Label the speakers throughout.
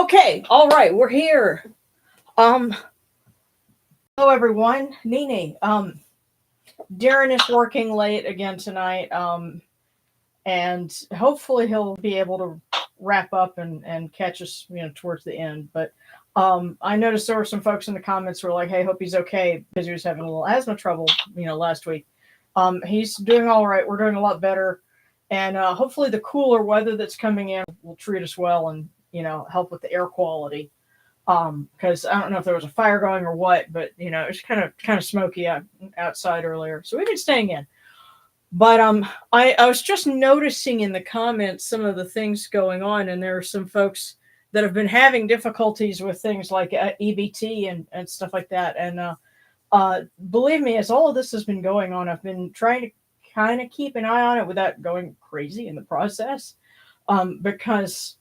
Speaker 1: Okay, all right, we're here. Um, Hello everyone. Nene. Darren is working late again tonight. And hopefully he'll be able to wrap up and catch us, towards the end. But I noticed there were some folks in the comments who were like, "Hey, hope he's okay," because he was having a little asthma trouble, last week. He's doing all right. We're doing a lot better, and hopefully the cooler weather that's coming in will treat us well and help with the air quality. Because I don't know if there was a fire going or what, but it's kind of smoky outside earlier, so we've been staying in. But I was just noticing in the comments some of the things going on, and there are some folks that have been having difficulties with things like EBT and stuff like that. And believe me, as all of this has been going on, I've been trying to kind of keep an eye on it without going crazy in the process, because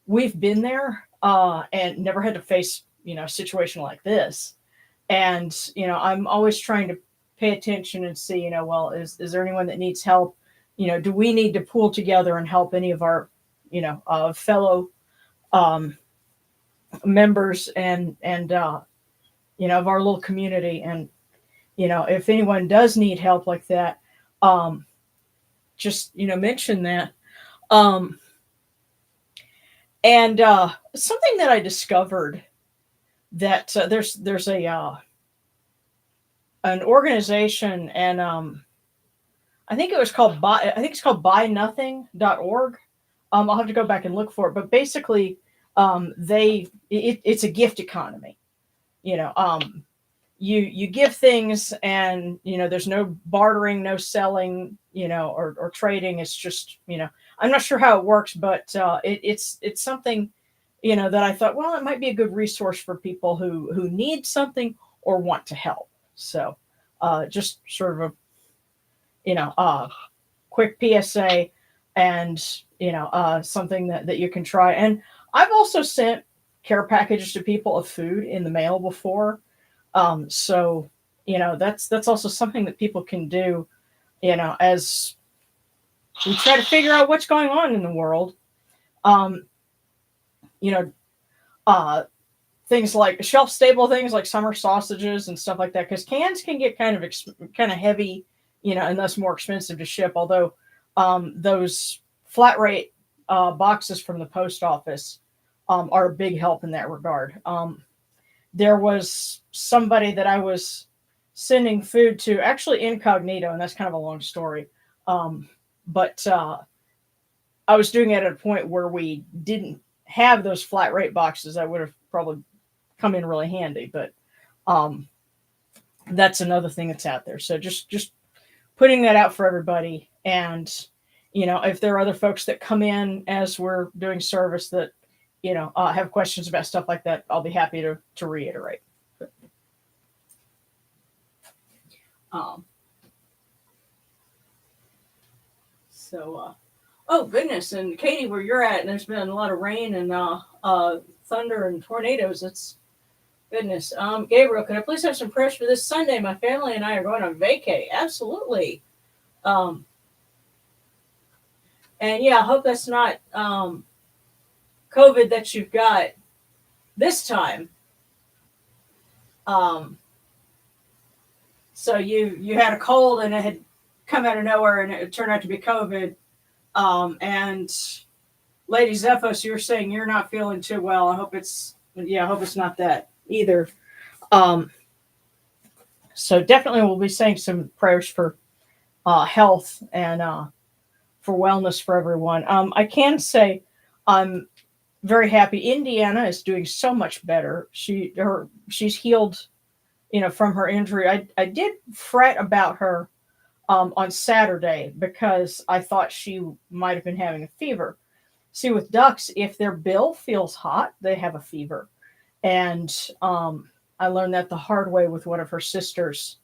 Speaker 1: we've been there and never had to face a situation like this. And I'm always trying to pay attention and see, well, is there anyone that needs help? Do we need to pool together and help any of our, fellow members and of our little community? And, if anyone does need help like that, just, mention that. And something that I discovered that there's a an organization, and I think it's called buynothing.org. I'll have to go back and look for it, but basically, it's a gift economy. You give things, and there's no bartering, no selling, or trading. It's just I'm not sure how it works, but it's something that I thought, well, it might be a good resource for people who need something or want to help. So just sort of a quick PSA, and something that you can try. And I've also sent care packages to people of food in the mail before. So that's also something that people can do, as we try to figure out what's going on in the world. You know, things like shelf stable things like summer sausages and stuff like that, because cans can get kind of heavy, and thus more expensive to ship. Although those flat rate boxes from the post office are a big help in that regard. There was somebody that I was sending food to, actually incognito, and that's kind of a long story. But I was doing it at a point where we didn't have those flat rate boxes. That would have probably come in really handy, but that's another thing that's out there. So just putting that out for everybody. And if there are other folks that come in as we're doing service that have questions about stuff like that, I'll be happy to reiterate. Oh goodness, and Katie, where you're at, and there's been a lot of rain and thunder and tornadoes. It's goodness. Gabriel, could I please have some prayers for this Sunday? My family and I are going on vacay. Absolutely. And yeah, I hope that's not COVID that you've got this time. So you had a cold and it had come out of nowhere and it turned out to be COVID. And Lady Zephos, you're saying you're not feeling too well. I hope it's not that either. So definitely we'll be saying some prayers for health and for wellness for everyone. I can say I'm very happy. Indiana is doing so much better. She's healed, from her injury. I did fret about her on Saturday because I thought she might have been having a fever. See, with ducks, if their bill feels hot, they have a fever. And I learned that the hard way with one of her sisters,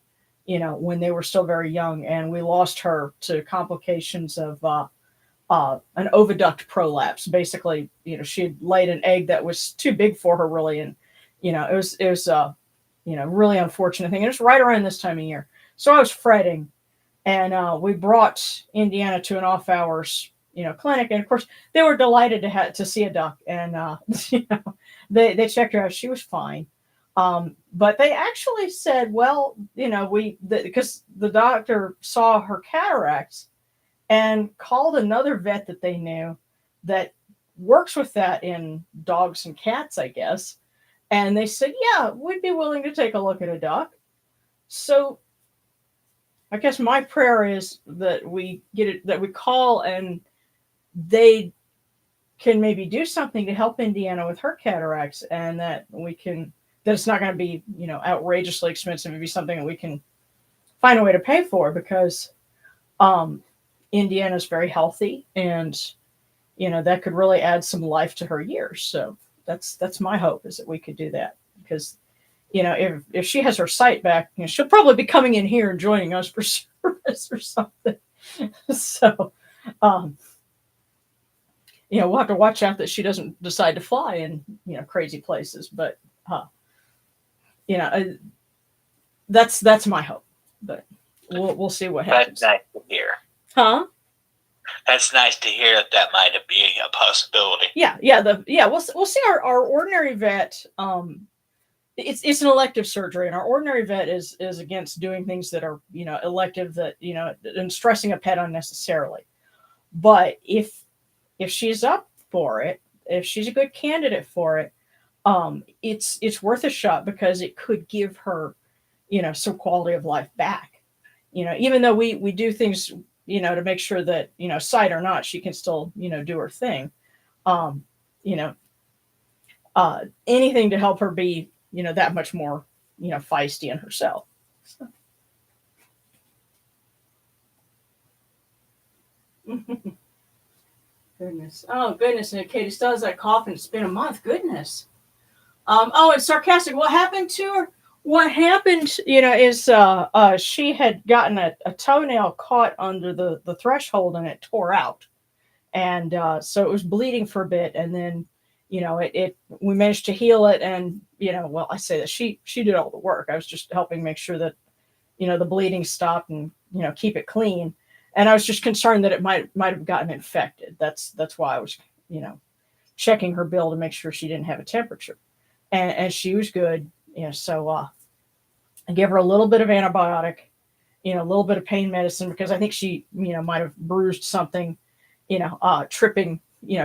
Speaker 1: when they were still very young, and we lost her to complications of an oviduct prolapse. Basically, she had laid an egg that was too big for her, really, and it was really unfortunate thing. And it was right around this time of year, so I was fretting, and we brought Indiana to an off hours clinic. And of course, they were delighted to see a duck, and they checked her out. She was fine. But they actually said, well, because the doctor saw her cataracts and called another vet that they knew that works with that in dogs and cats, I guess. And they said, yeah, we'd be willing to take a look at a duck. So I guess my prayer is that we get it, that we call and they can maybe do something to help Indiana with her cataracts, and that it's not going to be, outrageously expensive. It'd be something that we can find a way to pay for, because Indiana's very healthy, and that could really add some life to her years. So that's my hope, is that we could do that, because if she has her sight back, she'll probably be coming in here and joining us for service or something. So we'll have to watch out that she doesn't decide to fly in crazy places, but that's my hope. But we'll see what happens.
Speaker 2: That's nice to hear.
Speaker 1: Huh?
Speaker 2: That's nice to hear that might be a possibility.
Speaker 1: Yeah. We'll see. Our ordinary vet. It's an elective surgery, and our ordinary vet is against doing things that are elective, that and stressing a pet unnecessarily. But if she's up for it, if she's a good candidate for it, it's worth a shot, because it could give her some quality of life back. Even though we do things to make sure that sight or not, she can still do her thing. Anything to help her be that much more feisty in herself. So. Goodness. Oh, goodness. And Katie still has that cough, and it's been a month. Goodness. And sarcastic. What happened to her? What happened, is she had gotten a toenail caught under the threshold, and it tore out. And so it was bleeding for a bit. And then, we managed to heal it. And, well, I say that she did all the work. I was just helping make sure that, the bleeding stopped and, keep it clean. And I was just concerned that it might have gotten infected. That's why I was, checking her bill to make sure she didn't have a temperature. And she was good. So I gave her a little bit of antibiotic, a little bit of pain medicine, because I think she, might have bruised something, tripping,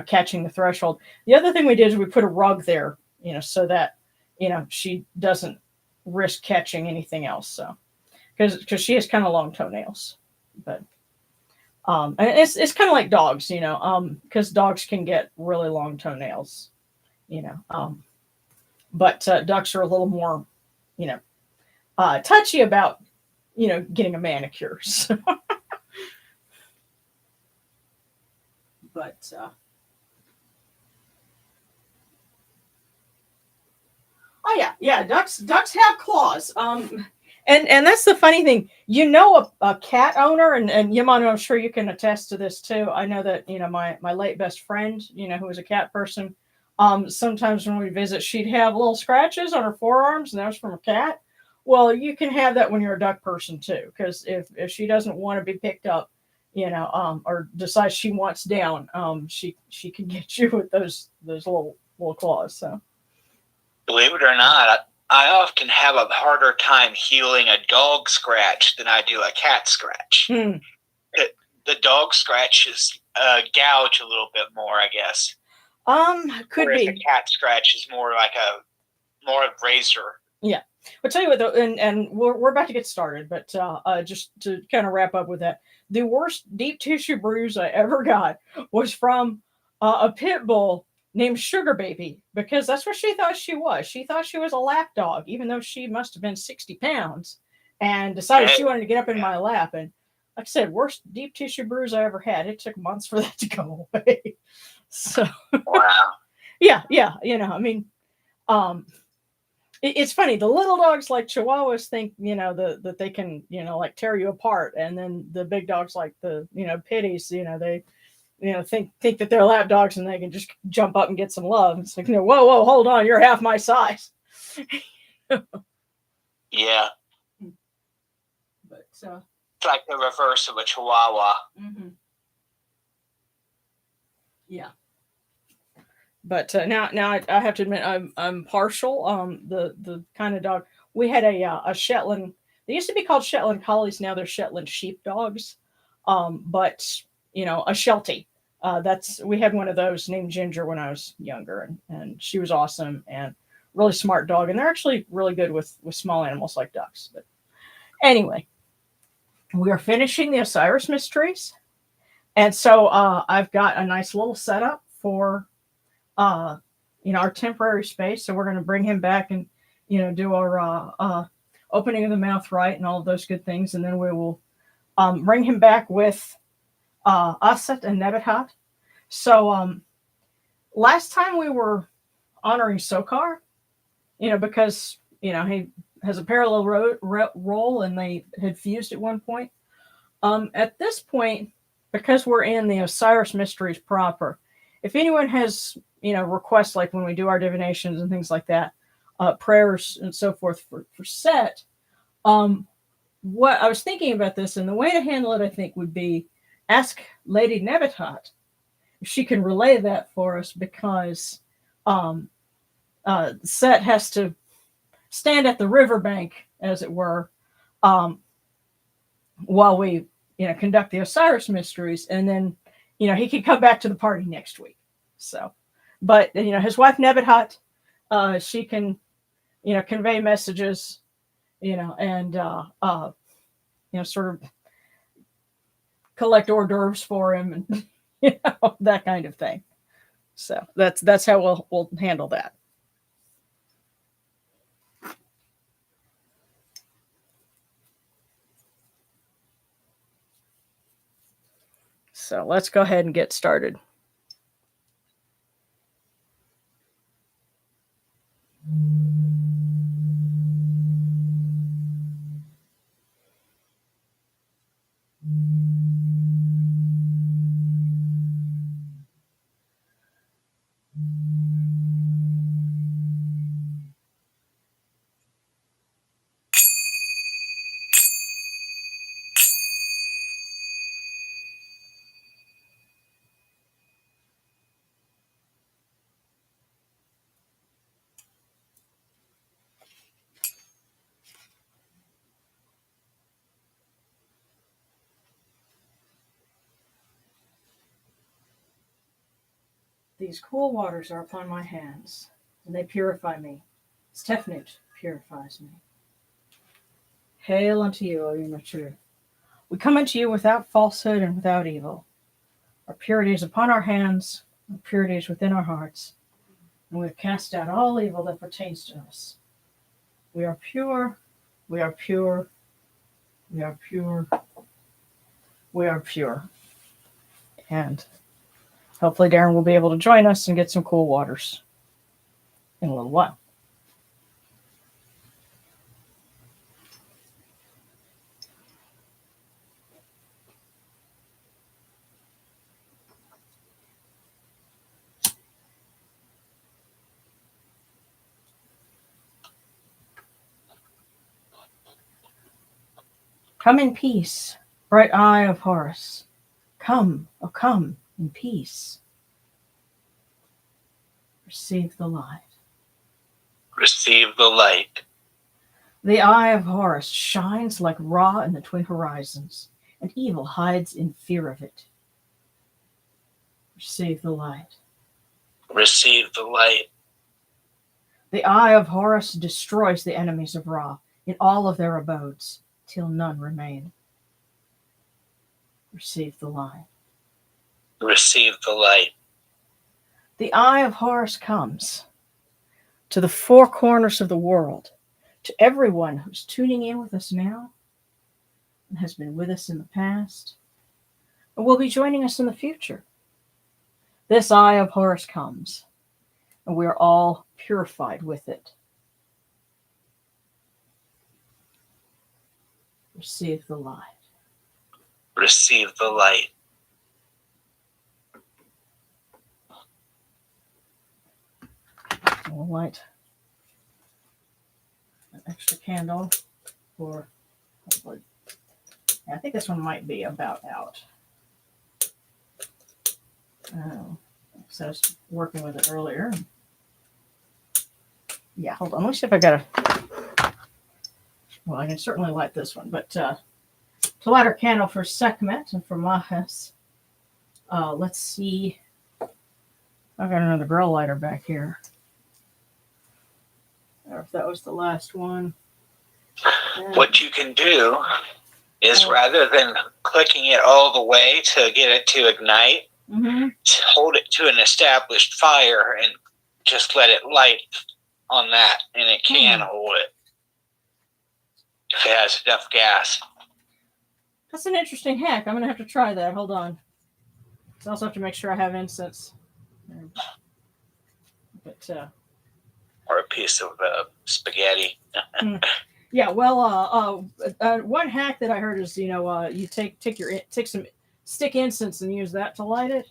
Speaker 1: catching the threshold. The other thing we did is we put a rug there, so that, she doesn't risk catching anything else. So, because she has kind of long toenails, but and it's kind of like dogs, because dogs can get really long toenails, but ducks are a little more, touchy about, getting a manicure. So. But oh yeah, ducks have claws. And that's the funny thing. A cat owner, and Yamano, I'm sure you can attest to this too. I know that my late best friend, who was a cat person. Sometimes when we visit, she'd have little scratches on her forearms, and that was from a cat. Well, you can have that when you're a duck person too, because if she doesn't want to be picked up, or decides she wants down, she can get you with those little claws. So,
Speaker 2: believe it or not, I often have a harder time healing a dog scratch than I do a cat scratch. The dog scratches gouge a little bit more, I guess.
Speaker 1: Could
Speaker 2: Whereas
Speaker 1: be.
Speaker 2: a cat scratch is more like more razor.
Speaker 1: Yeah. I'll tell you what, though, and we're about to get started, but just to kind of wrap up with that, the worst deep tissue bruise I ever got was from a pit bull named Sugar Baby, because that's what she thought she was. She thought she was a lap dog, even though she must have been 60 pounds, and decided she wanted to get up in my lap. And like I said, worst deep tissue bruise I ever had. It took months for that to go away. So,
Speaker 2: wow.
Speaker 1: Yeah. I mean, it's funny. The little dogs like Chihuahuas think, that they can, like tear you apart. And then the big dogs like the, pitties, they, think that they're lap dogs and they can just jump up and get some love. It's like, whoa, hold on. You're half my size.
Speaker 2: Yeah.
Speaker 1: But,
Speaker 2: it's like the reverse of a Chihuahua.
Speaker 1: Mm-hmm. Yeah. But now I have to admit I'm partial. The kind of dog we had a Shetland. They used to be called Shetland collies. Now they're Shetland sheepdogs. But a Sheltie. That's we had one of those named Ginger when I was younger, and she was awesome and really smart dog. And they're actually really good with small animals like ducks. But anyway, we are finishing the Osiris mysteries, and so I've got a nice little setup for uh, our temporary space. So we're going to bring him back and, do our opening of the mouth right and all of those good things. And then we will bring him back with Aset and Nebuchadnezzar. So last time we were honoring Sokar, because, he has a parallel role and they had fused at one point. At this point, because we're in the Osiris mysteries proper, if anyone has requests, like when we do our divinations and things like that, prayers and so forth for Set, what I was thinking about this, and the way to handle it, I think, would be ask Lady Nebuchadnezzar if she can relay that for us, because Set has to stand at the riverbank, as it were, while we conduct the Osiris mysteries, and then he can come back to the party next week. So, but his wife Nebuchadnezzar, she can convey messages, and sort of collect hors d'oeuvres for him, and that kind of thing. So that's how we'll handle that. So let's go ahead and get started. These cool waters are upon my hands, and they purify me. Stephnut purifies me. Hail unto you, O Yuma Truth. We come unto you without falsehood and without evil. Our purity is upon our hands, our purity is within our hearts, and we have cast out all evil that pertains to us. We are pure, we are pure, we are pure, we are pure. And hopefully Darren will be able to join us and get some cool waters in a little while. Come in peace, bright eye of Horus. Come, oh come in peace. Receive the light.
Speaker 2: Receive the light.
Speaker 1: The eye of Horus shines like Ra in the twin horizons, and evil hides in fear of it. Receive the light.
Speaker 2: Receive the light.
Speaker 1: The eye of Horus destroys the enemies of Ra in all of their abodes, till none remain. Receive the light.
Speaker 2: Receive the light.
Speaker 1: The eye of Horus comes to the four corners of the world, to everyone who's tuning in with us now and has been with us in the past and will be joining us in the future. This eye of Horus comes, and we are all purified with it. Receive the light.
Speaker 2: Receive the light.
Speaker 1: We'll light an extra candle for, I think this one might be about out. Oh, So I was working with it earlier. Yeah, hold on. Let me see if I got a... Well, I can certainly light this one, but to light our candle for Sekhmet and for Mahas, let's see. I've got another grill lighter back here. Or if that was the last one.
Speaker 2: What you can do is rather than clicking it all the way to get it to ignite, hold it to an established fire and just let it light on that, and it can hold it if it has enough gas.
Speaker 1: That's an interesting hack. I'm going to have to try that. Hold on. I also have to make sure I have incense. But,
Speaker 2: or a piece of spaghetti.
Speaker 1: Yeah, well, one hack that I heard is, you take some stick incense and use that to light it.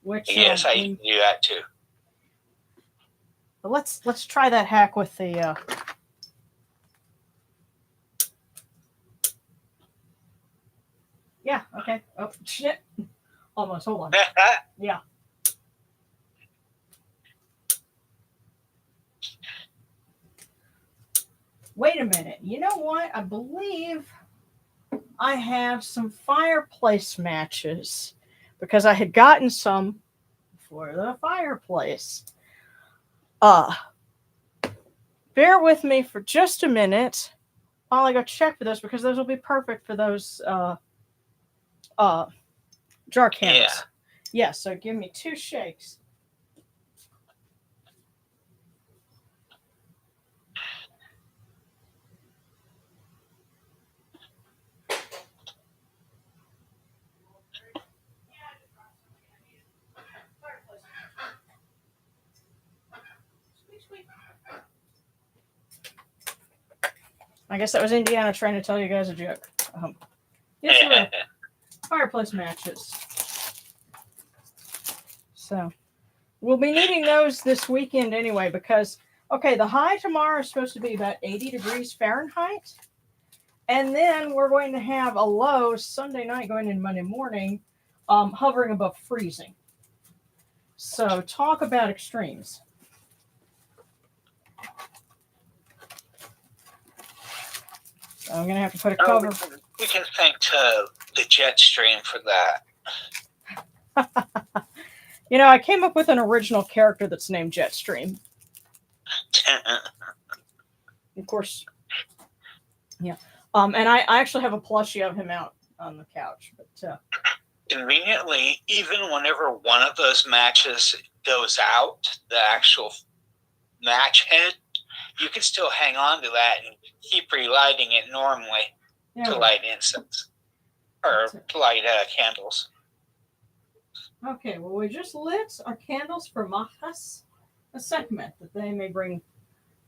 Speaker 1: Which
Speaker 2: yes, I do that too.
Speaker 1: But let's try that hack with the. Yeah. Okay. Oh shit! Almost. Hold on. Yeah. Wait a minute. You know what? I believe I have some fireplace matches because I had gotten some for the fireplace. Bear with me for just a minute while I go check for those because those will be perfect for those jar candles. Yeah, so give me 2 shakes. I guess that was Indiana trying to tell you guys a joke. Yes, sir. Fireplace matches. So we'll be needing those this weekend anyway because, okay, the high tomorrow is supposed to be about 80 degrees Fahrenheit. And then we're going to have a low Sunday night going into Monday morning, hovering above freezing. So talk about extremes. So I'm going to have to put a cover.
Speaker 2: We can thank the jet stream for that.
Speaker 1: I came up with an original character that's named Jetstream. Of course. Yeah. And I actually have a plushie of him out on the couch. But
Speaker 2: conveniently, even whenever one of those matches goes out, the actual match head, you can still hang on to that and keep relighting it normally to light incense or to light candles.
Speaker 1: Okay, well, we just lit our candles for Mahas, a Sekhmet, that they may bring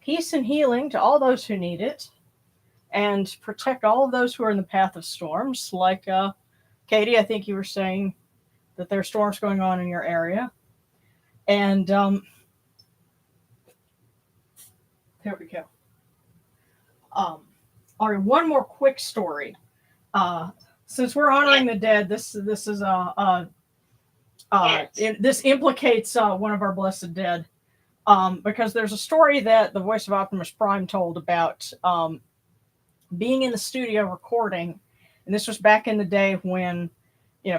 Speaker 1: peace and healing to all those who need it and protect all of those who are in the path of storms. Like Katie, I think you were saying that there are storms going on in your area. And there we go. All right, one more quick story. Since we're honoring the dead, this is this implicates one of our blessed dead, because there's a story that the voice of Optimus Prime told about being in the studio recording, and this was back in the day when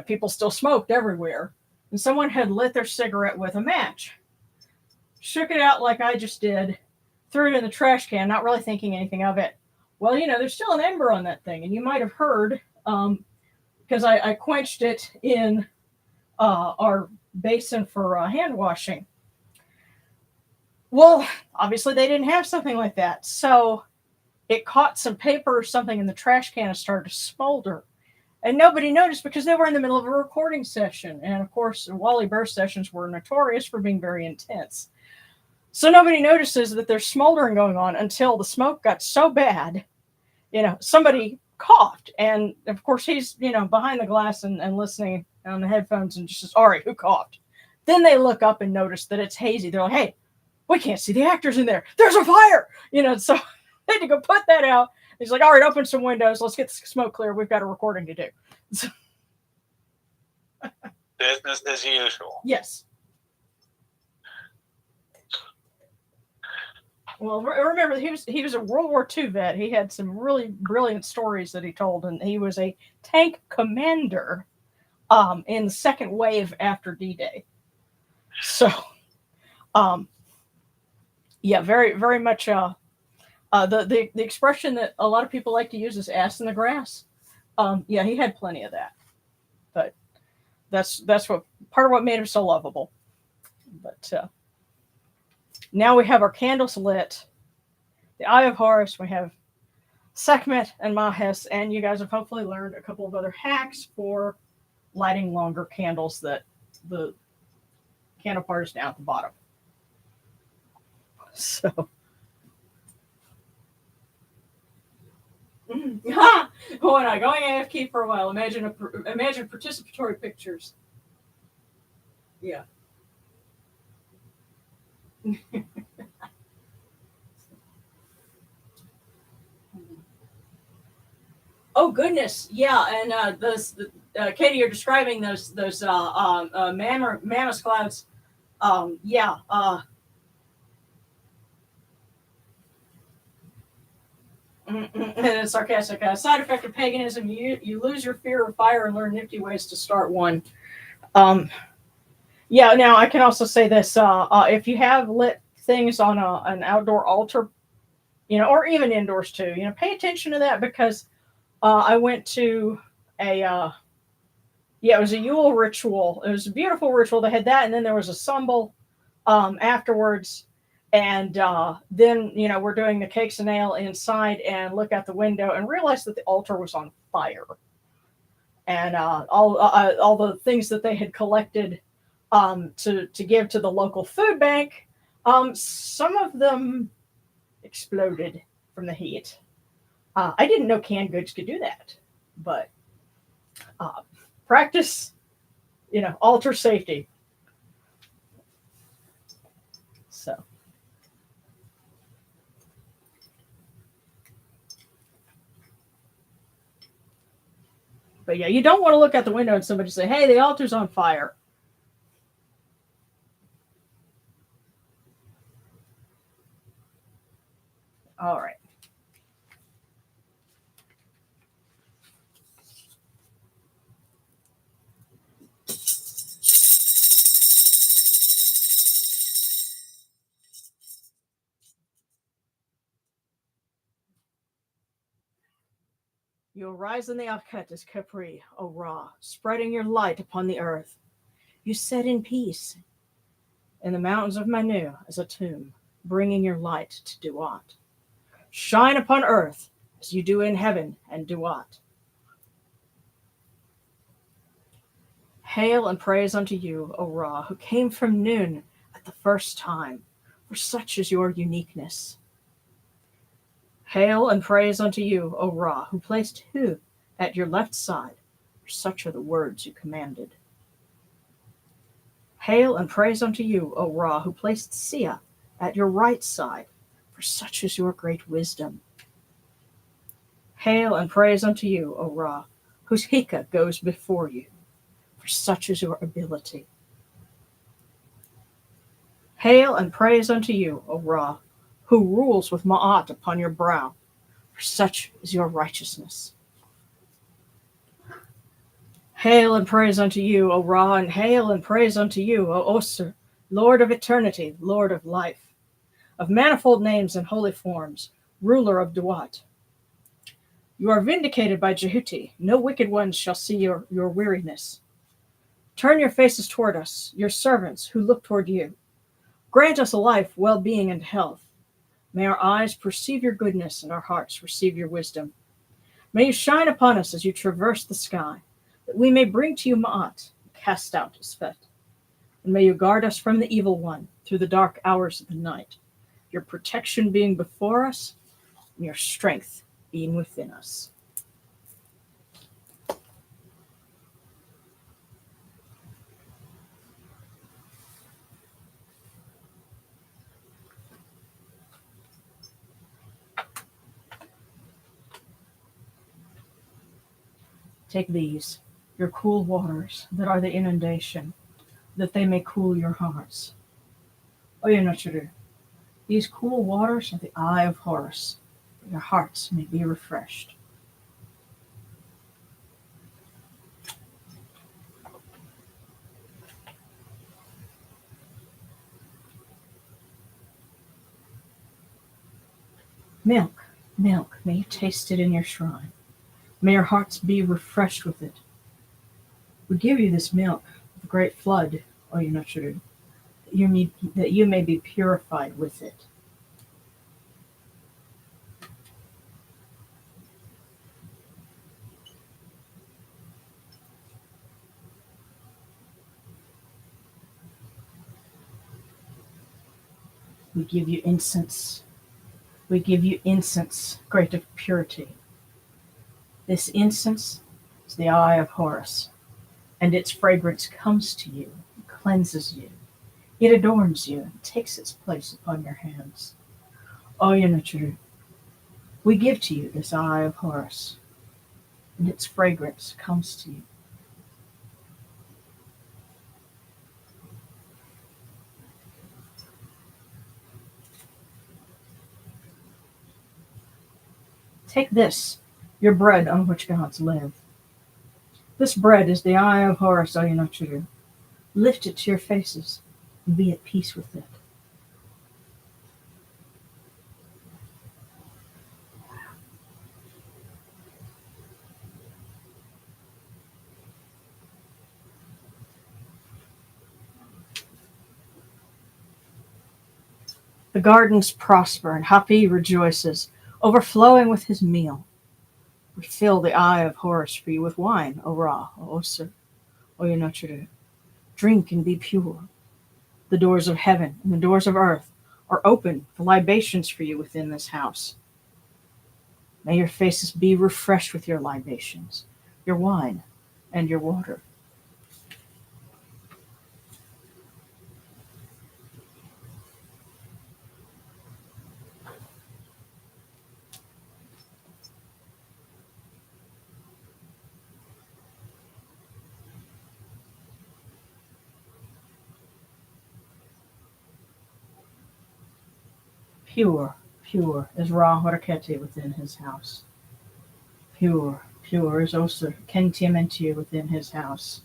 Speaker 1: people still smoked everywhere, and someone had lit their cigarette with a match, shook it out like I just did, threw it in the trash can, not really thinking anything of it. Well, there's still an ember on that thing, and you might have heard, because I quenched it in our basin for hand washing. Well, obviously they didn't have something like that, so it caught some paper or something in the trash can and started to smolder. And nobody noticed because they were in the middle of a recording session. And of course, Wally Burst sessions were notorious for being very intense. So nobody notices that there's smoldering going on until the smoke got so bad, somebody coughed. And of course, he's, behind the glass and listening on the headphones and just says, all right, who coughed? Then they look up and notice that it's hazy. They're like, hey, we can't see the actors in there. There's a fire, so they had to go put that out. He's like, all right, open some windows. Let's get the smoke clear. We've got a recording to do.
Speaker 2: Business as usual.
Speaker 1: Yes. Well, remember he was a World War II vet. He had some really brilliant stories that he told, and he was a tank commander in the second wave after D-Day. So, yeah, very very much. The expression that a lot of people like to use is "ass in the grass." Yeah, he had plenty of that, but that's what part of what made him so lovable. But now we have our candles lit. The Eye of Horus. We have Sekhmet and Mahes, and you guys have hopefully learned a couple of other hacks for lighting longer candles that the candle part is down at the bottom. So, oh, and I'm going AFK for a while. Imagine participatory pictures. Yeah. Oh goodness, yeah, and those Katie, you're describing those mammoth clouds. Yeah. And sarcastic. Side effect of paganism: you lose your fear of fire and learn nifty ways to start one. Yeah. Now I can also say this: if you have lit things on an outdoor altar, or even indoors too, pay attention to that because I went to a it was a Yule ritual. It was a beautiful ritual. They had that, and then there was a symbol afterwards. And then, we're doing the cakes and ale inside and look out the window and realize that the altar was on fire. And all the things that they had collected to give to the local food bank, some of them exploded from the heat. I didn't know canned goods could do that, but practice, altar safety. So. But yeah, you don't want to look out the window and somebody say, "Hey, the altar's on fire." All right. You arise in the Akhet as Capri, O Ra, spreading your light upon the earth. You set in peace in the mountains of Manu as a tomb, bringing your light to Duat. Shine upon earth as you do in heaven and Duat. Hail and praise unto you, O Ra, who came from noon at the first time, for such is your uniqueness. Hail and praise unto you, O Ra, who placed Hu at your left side, for such are the words you commanded. Hail and praise unto you, O Ra, who placed Sia at your right side, for such is your great wisdom. Hail and praise unto you, O Ra, whose Hika goes before you, for such is your ability. Hail and praise unto you, O Ra, who rules with Ma'at upon your brow, for such is your righteousness. Hail and praise unto you, O Ra, and hail and praise unto you, O Osir, Lord of eternity, Lord of life, of manifold names and holy forms, ruler of Duat. You are vindicated by Jehuti. No wicked ones shall see your weariness. Turn your faces toward us, your servants who look toward you. Grant us life, well-being, and health. May our eyes perceive your goodness and our hearts receive your wisdom. May you shine upon us as you traverse the sky, that we may bring to you Ma'at, and cast out Isfet. And may you guard us from the evil one through the dark hours of the night, your protection being before us and your strength being within us. Take these, your cool waters that are the inundation, that they may cool your hearts. Oyonachuru, These cool waters are the eye of Horus. Your hearts may be refreshed. Milk, milk, may you taste it in your shrine. May your hearts be refreshed with it. We give you this milk, the great flood, O Yunachuru, that you may be purified with it. We give you incense. We give you incense, great of purity. This incense is the eye of Horus, and its fragrance comes to you, cleanses you. It adorns you and takes its place upon your hands. O Yunachuru, we give to you this eye of Horus, and its fragrance comes to you. Take this, your bread on which gods live. This bread is the eye of Horus, O Yunachuru. Lift it to your faces and be at peace with it. The gardens prosper and Hapi rejoices, overflowing with his meal. We fill the eye of Horus for you with wine, O Ra, O Osir, O Yunachuru. Drink and be pure. The doors of heaven and the doors of earth are open for libations for you within this house. May your faces be refreshed with your libations, your wine, and your water. Pure, pure is Ra Horaketi within his house. Pure, pure is Osir Kentiamentia within his house.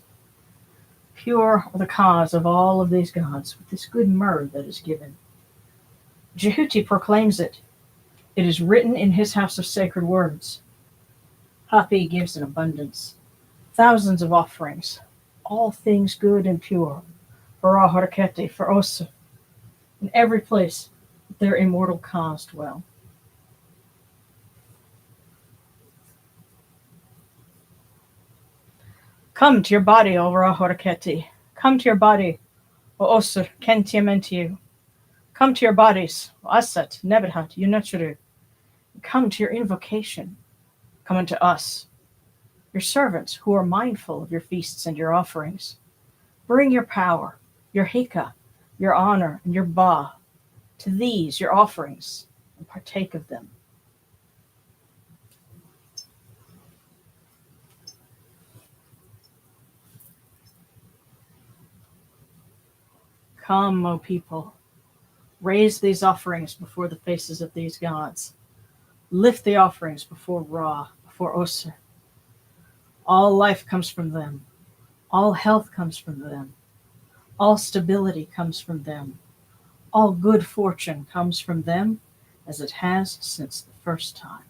Speaker 1: Pure are the cause of all of these gods with this good myrrh that is given. Jehuti proclaims it. It is written in his house of sacred words. Hapi gives in abundance. Thousands of offerings, all things good and pure, for Ra Horaketi, for Osir, in every place their immortal cause dwell. Come to your body, O Ra Horaketi. Come to your body, O Osir Kentiamentiu. Come to your bodies, O Asat, Nebedhat, Yunachuru. Come to your invocation. Come unto us, your servants who are mindful of your feasts and your offerings. Bring your power, your hika, your honor, and your ba to these, your offerings, and partake of them. Come, O people, raise these offerings before the faces of these gods. Lift the offerings before Ra, before Osir. All life comes from them. All health comes from them. All stability comes from them. All good fortune comes from them, as it has since the first time.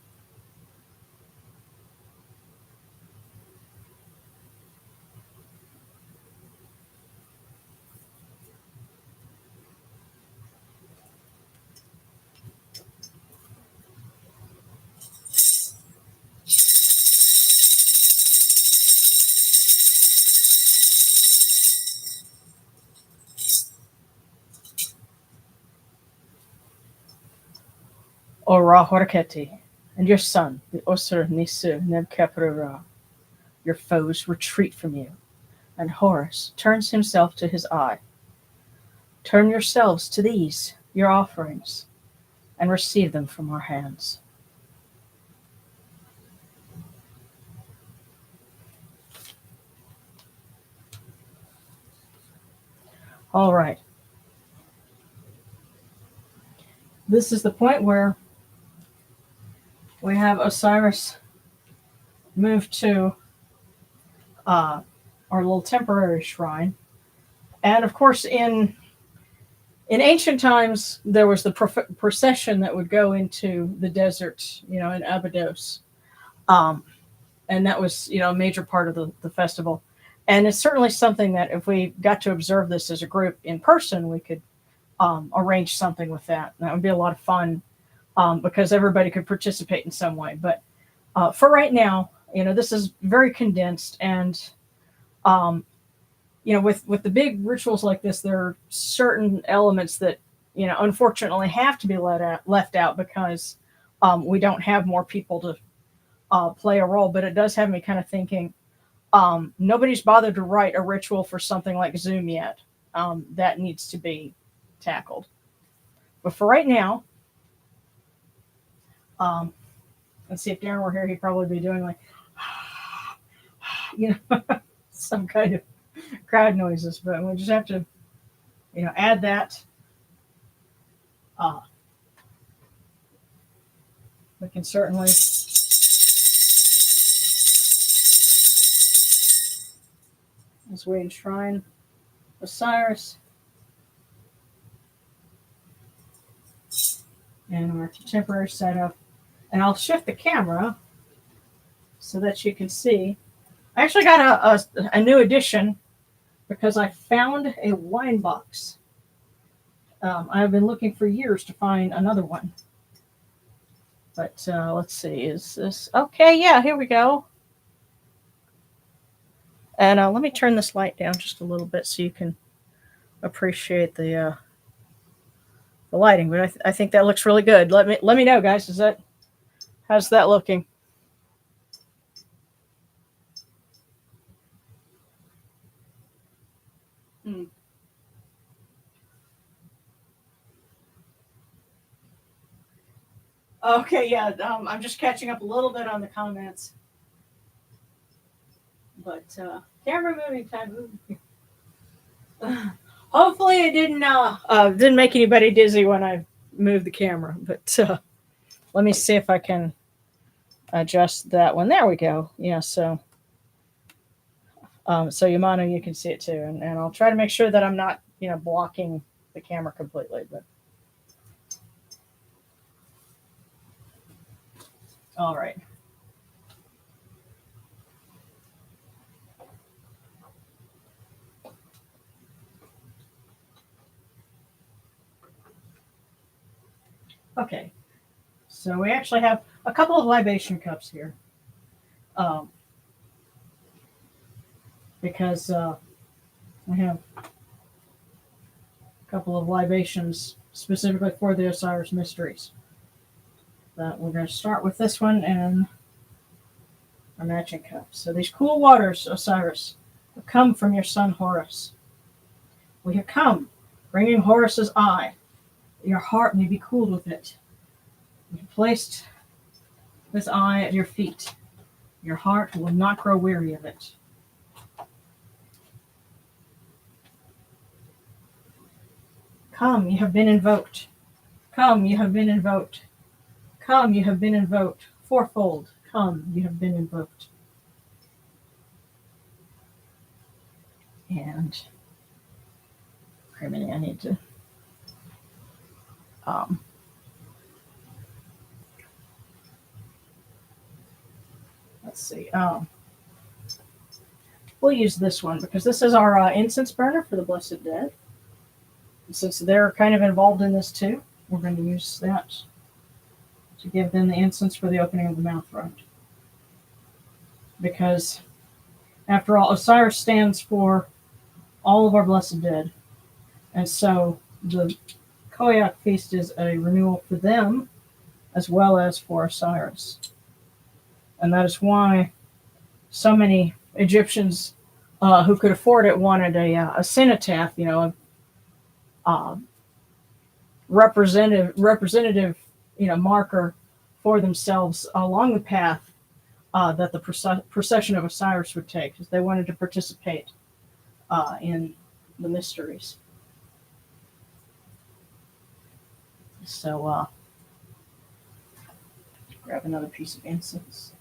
Speaker 1: O Ra Horaketi, and your son, the Osir Nisu Nebkepru Ra, your foes retreat from you, and Horus turns himself to his eye. Turn yourselves to these, your offerings, and receive them from our hands. All right. this is the point where we have Osiris move to our little temporary shrine. And of course, in ancient times, there was the procession that would go into the desert, in Abydos. And that was, a major part of the festival. And it's certainly something that if we got to observe this as a group in person, we could arrange something with that. And that would be a lot of fun because everybody could participate in some way. But for right now, this is very condensed. And, with the big rituals like this, there are certain elements that, unfortunately have to be left out because we don't have more people to play a role. But it does have me kind of thinking, nobody's bothered to write a ritual for something like Zoom yet. That needs to be tackled. But for right now, let's see, if Darren were here, he'd probably be doing like, some kind of crowd noises. But we just have to, add that. We can certainly. As we enshrine Osiris and our temporary setup. And I'll shift the camera so that you can see. I actually got a new addition because I found a wine box. I've been looking for years to find another one. But let's see, is this okay? Yeah, here we go. And let me turn this light down just a little bit so you can appreciate the lighting. But I think that looks really good. Let me know, guys. How's that looking? Okay, yeah. I'm just catching up a little bit on the comments. But camera moving time. Hopefully it didn't make anybody dizzy when I moved the camera. But let me see if I can adjust that one. There we go. Yeah, so Yamano, you can see it too. And I'll try to make sure that I'm not, blocking the camera completely. But all right. Okay, so we actually have a couple of libation cups here. Because we have a couple of libations specifically for the Osiris mysteries. But we're going to start with this one and our matching cup. So these cool waters, Osiris, have come from your son Horus. We have come, bringing Horus's eye. Your heart may be cooled with it. We have placed this eye at your feet. Your heart will not grow weary of it. Come, you have been invoked. Come, you have been invoked. Come, you have been invoked. Fourfold, come, you have been invoked. And, I need to, let's see, we'll use this one because this is our incense burner for the Blessed Dead. And since they're kind of involved in this too, we're going to use that to give them the incense for the opening of the mouth rite. Because, after all, Osiris stands for all of our Blessed Dead. And so the Khoiakh feast is a renewal for them as well as for Osiris. And that is why so many Egyptians who could afford it wanted a cenotaph, representative, marker for themselves along the path that the procession of Osiris would take, because they wanted to participate in the mysteries. So grab another piece of incense.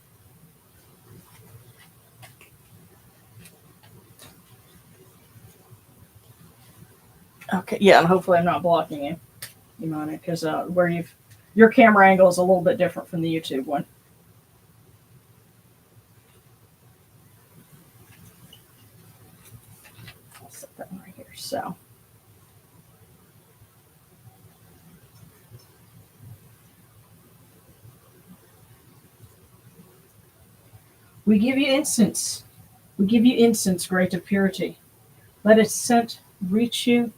Speaker 1: Okay, yeah, and hopefully I'm not blocking you, Imani, because your camera angle is a little bit different from the YouTube one. I'll set that one right here. So. We give you incense. We give you incense, great of purity. Let its scent reach you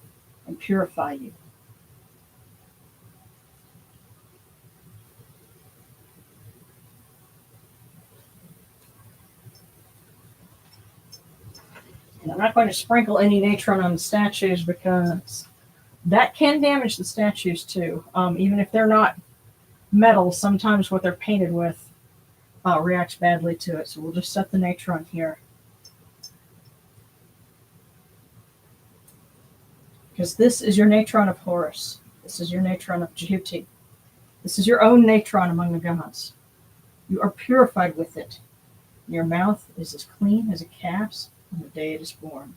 Speaker 1: and purify you. And I'm not going to sprinkle any natron on the statues because that can damage the statues too. Even if they're not metal, sometimes what they're painted with reacts badly to it. So we'll just set the natron here. Because this is your natron of Horus. This is your natron of Jehuti. This is your own natron among the gods. You are purified with it. Your mouth is as clean as a calf's on the day it is born.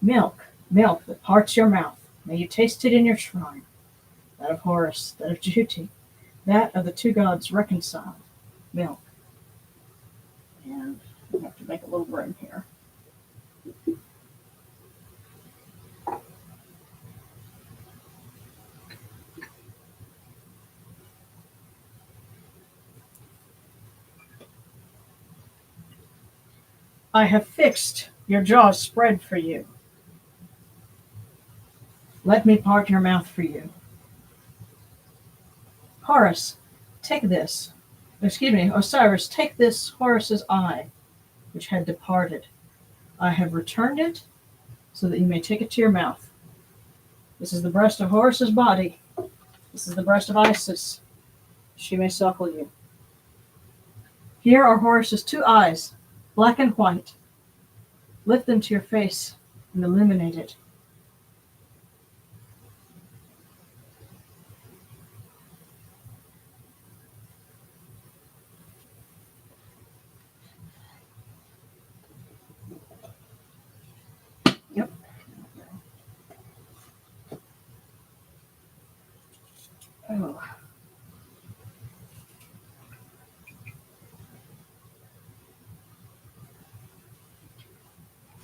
Speaker 1: Milk, milk that parts your mouth. May you taste it in your shrine. That of Horus, that of Jehuti, that of the two gods reconciled. Milk. And I have to make a little room here. I have fixed your jaws spread for you. Let me part your mouth for you. Horus, take this. Excuse me, Osiris, take this Horus's eye, which had departed. I have returned it so that you may take it to your mouth. This is the breast of Horus's body. This is the breast of Isis. She may suckle you. Here are Horus's two eyes, black and white. Lift them to your face and illuminate it. Yep. Oh.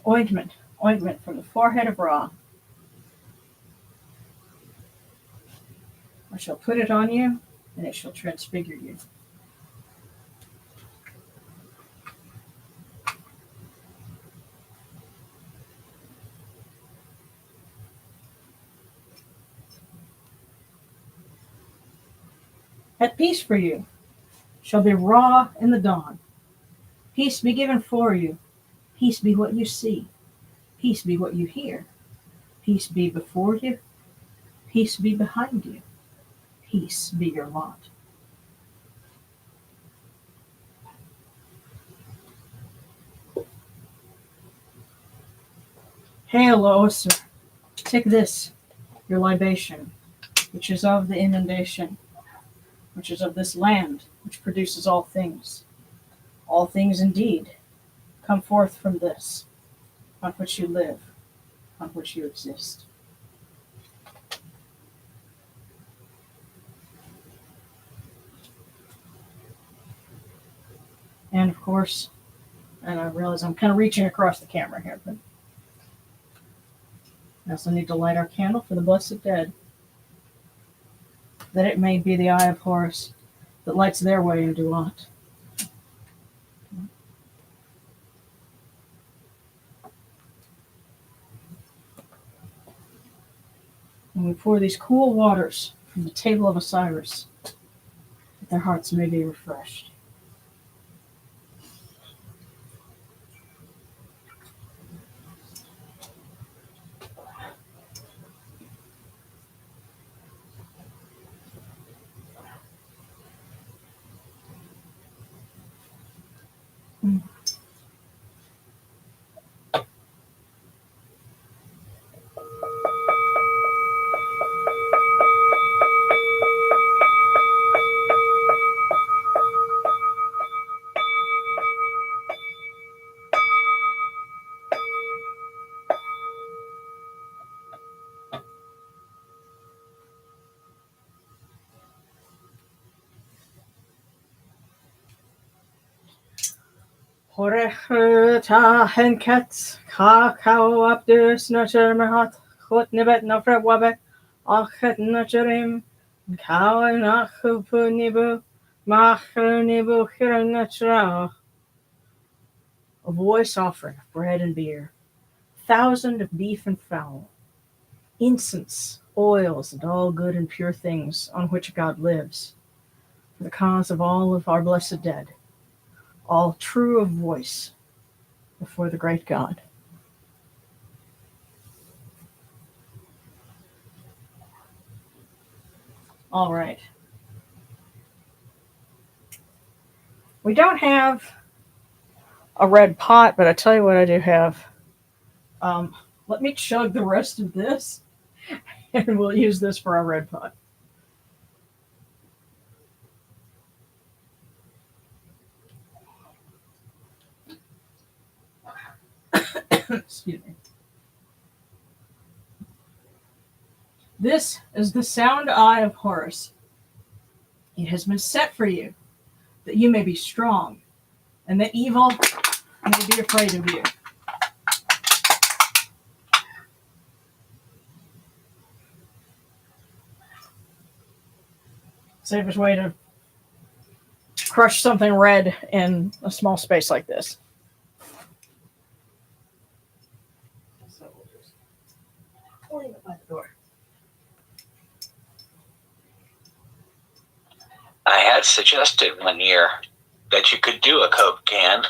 Speaker 1: Ointment, ointment from the forehead of Ra. I shall put it on you, and it shall transfigure you. At peace for you shall be Ra in the dawn. Peace be given for you. Peace be what you see. Peace be what you hear. Peace be before you. Peace be behind you. Peace be your lot. Hail, O Osiris. Take this, your libation, which is of the inundation, which is of this land, which produces all things. All things indeed come forth from this, on which you live, on which you exist. And of course, and I realize I'm kind of reaching across the camera here, but I also need to light our candle for the blessed dead, that it may be the eye of Horus that lights their way into Lot. And we pour these cool waters from the table of Osiris, that their hearts may be refreshed. Horechta henket kakao abdus nachermahat hot nibet nafre wabet achet nacherim kawa nachupu nibu machru nibu hiranatra. A voice offering of bread and beer, 1,000 of beef and fowl, incense, oils, and all good and pure things on which God lives, for the cause of all of our blessed dead, all true of voice before the great God. All right. We don't have a red pot, but I tell you what I do have. Let me chug the rest of this, and we'll use this for our red pot. Excuse me. This is the sound eye of Horus. It has been set for you, that you may be strong, and that evil may be afraid of you. Safest way to crush something red in a small space like this. So we'll just leave it by the door.
Speaker 2: I had suggested one year that you could do a Coke can.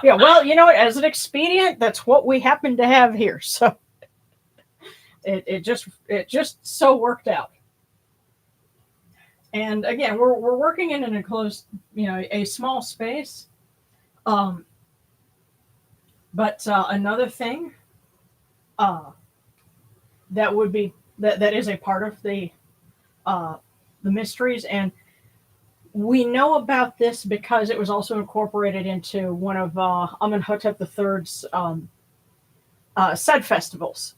Speaker 1: Yeah, well, you know what? As an expedient, that's what we happen to have here. So it just so worked out. And again, we're working in an enclosed, a small space. But another thing that would be that is a part of the mysteries, and we know about this because it was also incorporated into one of Amenhotep III's Sed festivals.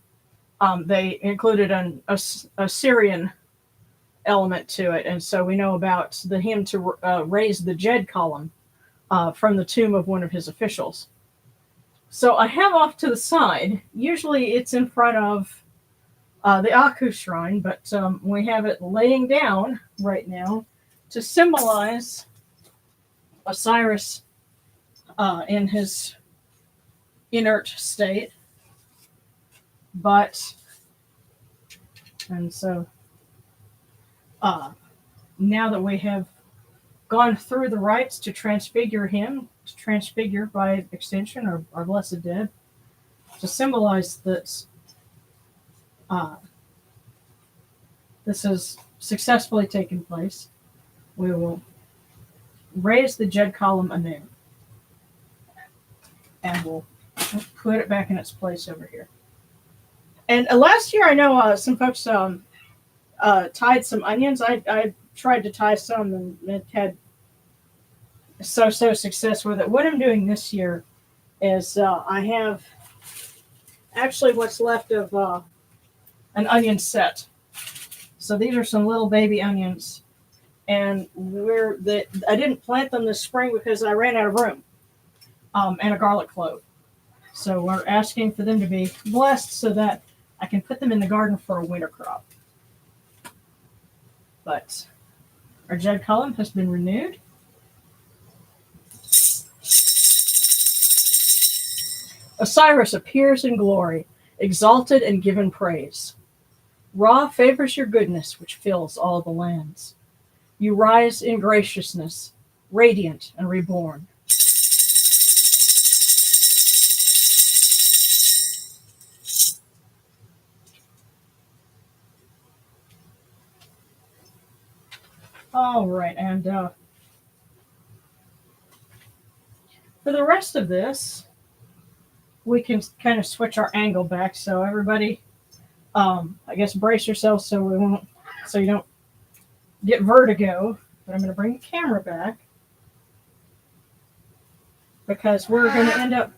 Speaker 1: They included a Syrian element to it, and so we know about him to raise the Jed column from the tomb of one of his officials. So I have off to the side, usually it's in front of the Aku shrine, but we have it laying down right now to symbolize Osiris in his inert state. And so now that we have gone through the rites to transfigure him, to transfigure by extension our blessed dead, to symbolize this, this has successfully taken place, we will raise the Jed column anew. And we'll put it back in its place over here. And last year, I know some folks tied some onions. I tried to tie some and it had so success with it. What I'm doing this year is I have actually what's left of an onion set. So these are some little baby onions, and I didn't plant them this spring because I ran out of room, and a garlic clove. So we're asking for them to be blessed so that I can put them in the garden for a winter crop. But our Jed column has been renewed. Osiris appears in glory, exalted and given praise. Ra favors your goodness, which fills all the lands. You rise in graciousness, radiant and reborn. All right, and For the rest of this, we can kind of switch our angle back. So everybody, I guess brace yourselves so you don't get vertigo. But I'm going to bring the camera back because we're going to end up.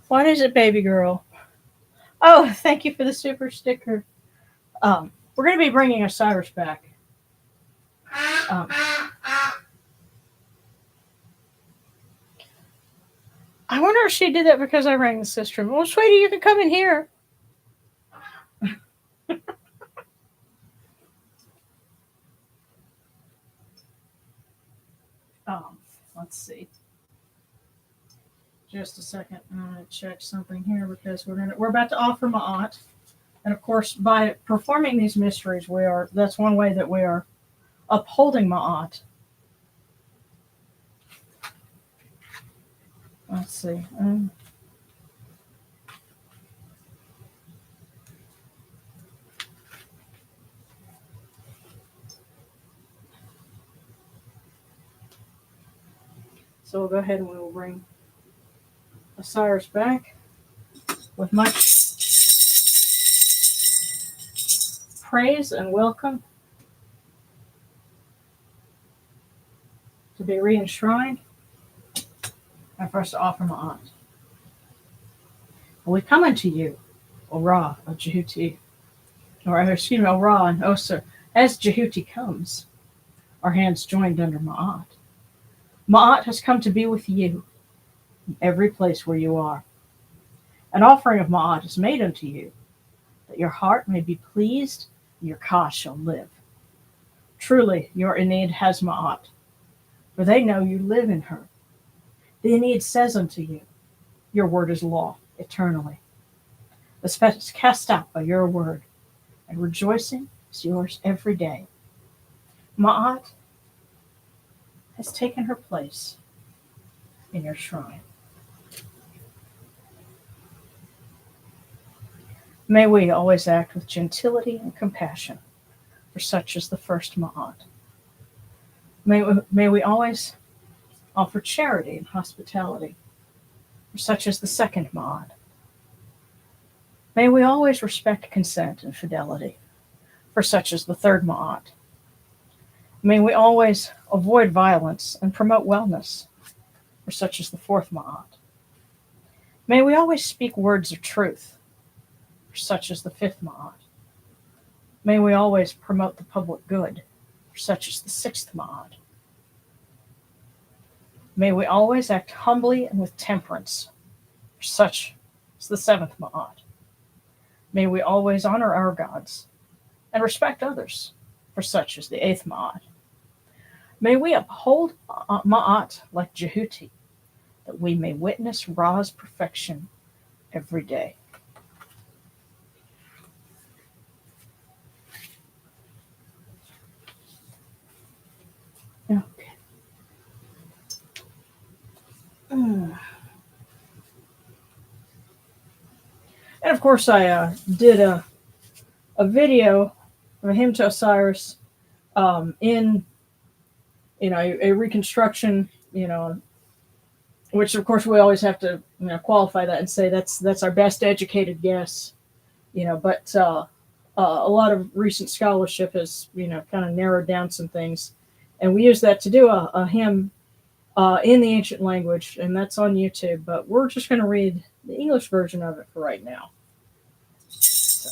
Speaker 1: What is it, baby girl? Oh, thank you for the super sticker. We're going to be bringing Osiris back. I wonder if she did that because I rang the sistrum. Well, sweetie, you can come in here. Let's see. Just a second. I'm going to check something here because we're about to offer Ma'at. And of course, by performing these mysteries, that's one way that we are upholding Ma'at. Let's see. So we'll go ahead and we will bring Osiris back with much praise and welcome to be re-enshrined and for us to offer Ma'at. We come unto you, O Ra of Jehuti, O Ra and Osir, as Jehuti comes, our hands joined under Ma'at. Ma'at has come to be with you in every place where you are. An offering of Ma'at is made unto you, that your heart may be pleased and your Ka shall live. Truly, your Enid has Ma'at, for they know you live in her. The Enid says unto you, your word is law, eternally. The spell is cast out by your word, and rejoicing is yours every day. Ma'at has taken her place in your shrine. May we always act with gentility and compassion, for such is the first Ma'at. May we always offer charity and hospitality, for such is the second Ma'at. May we always respect consent and fidelity, for such is the third Ma'at. May we always avoid violence and promote wellness, for such is the fourth Ma'at. May we always speak words of truth, for such is the fifth Ma'at. May we always promote the public good, for such is the sixth Ma'at. May we always act humbly and with temperance, for such is the seventh Ma'at. May we always honor our gods and respect others, for such is the eighth Ma'at. May we uphold Ma'at like Jehuti, that we may witness Ra's perfection every day. Okay. And of course, I did a video of a hymn to Osiris in a reconstruction, which of course we always have to qualify that and say that's our best educated guess, but a lot of recent scholarship has kind of narrowed down some things, and we use that to do a hymn in the ancient language, and that's on YouTube, but we're just going to read the English version of it for right now. So.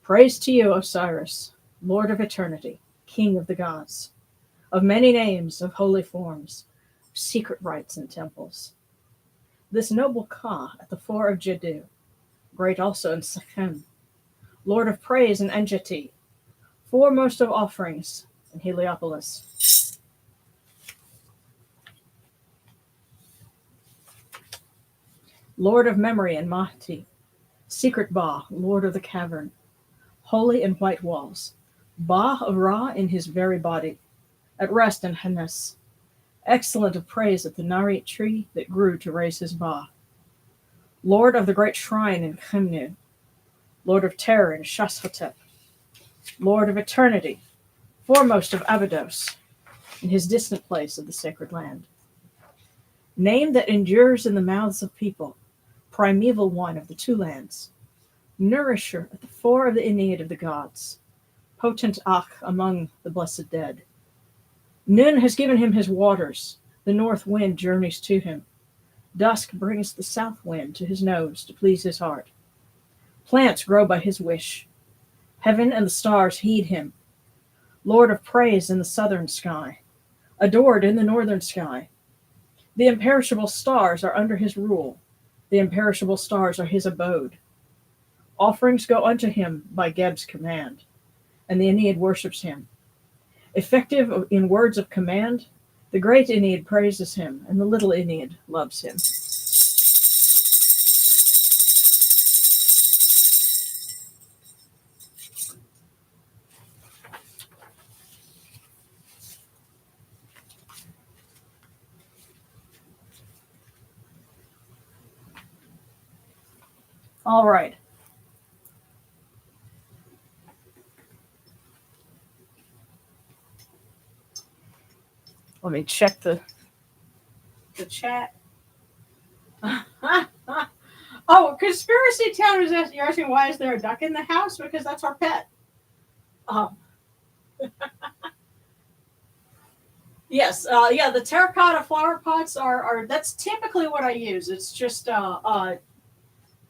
Speaker 1: Praise to you, Osiris, Lord of eternity, King of the gods, of many names, of holy forms, of secret rites and temples. This noble Ka at the fore of Jeddu, great also in Sekhem, Lord of praise in Enjeti, foremost of offerings in Heliopolis. Lord of memory in Mahti, secret Ba, Lord of the cavern, holy in white walls, Ba of Ra in his very body, at rest in Hannes, excellent of praise at the Narit tree that grew to raise his Ba. Lord of the great shrine in Khemnu, Lord of terror in Shashotep, Lord of eternity, foremost of Abydos, in his distant place of the sacred land. Name that endures in the mouths of people, primeval one of the two lands, nourisher at the fore of the Aeneid of the gods, potent Ach among the blessed dead. Nun has given him his waters, the north wind journeys to him. Dusk brings the south wind to his nose to please his heart. Plants grow by his wish. Heaven and the stars heed him. Lord of praise in the southern sky, adored in the northern sky. The imperishable stars are under his rule. The imperishable stars are his abode. Offerings go unto him by Geb's command, and the Aeneid worships him. Effective in words of command, the great Aeneid praises him, and the little Aeneid loves him. All right. Let me check the chat. Oh, Conspiracy Town is asking, you're asking why is there a duck in the house? Because that's our pet. Yes, yeah, the terracotta flower pots are that's typically what I use. It's just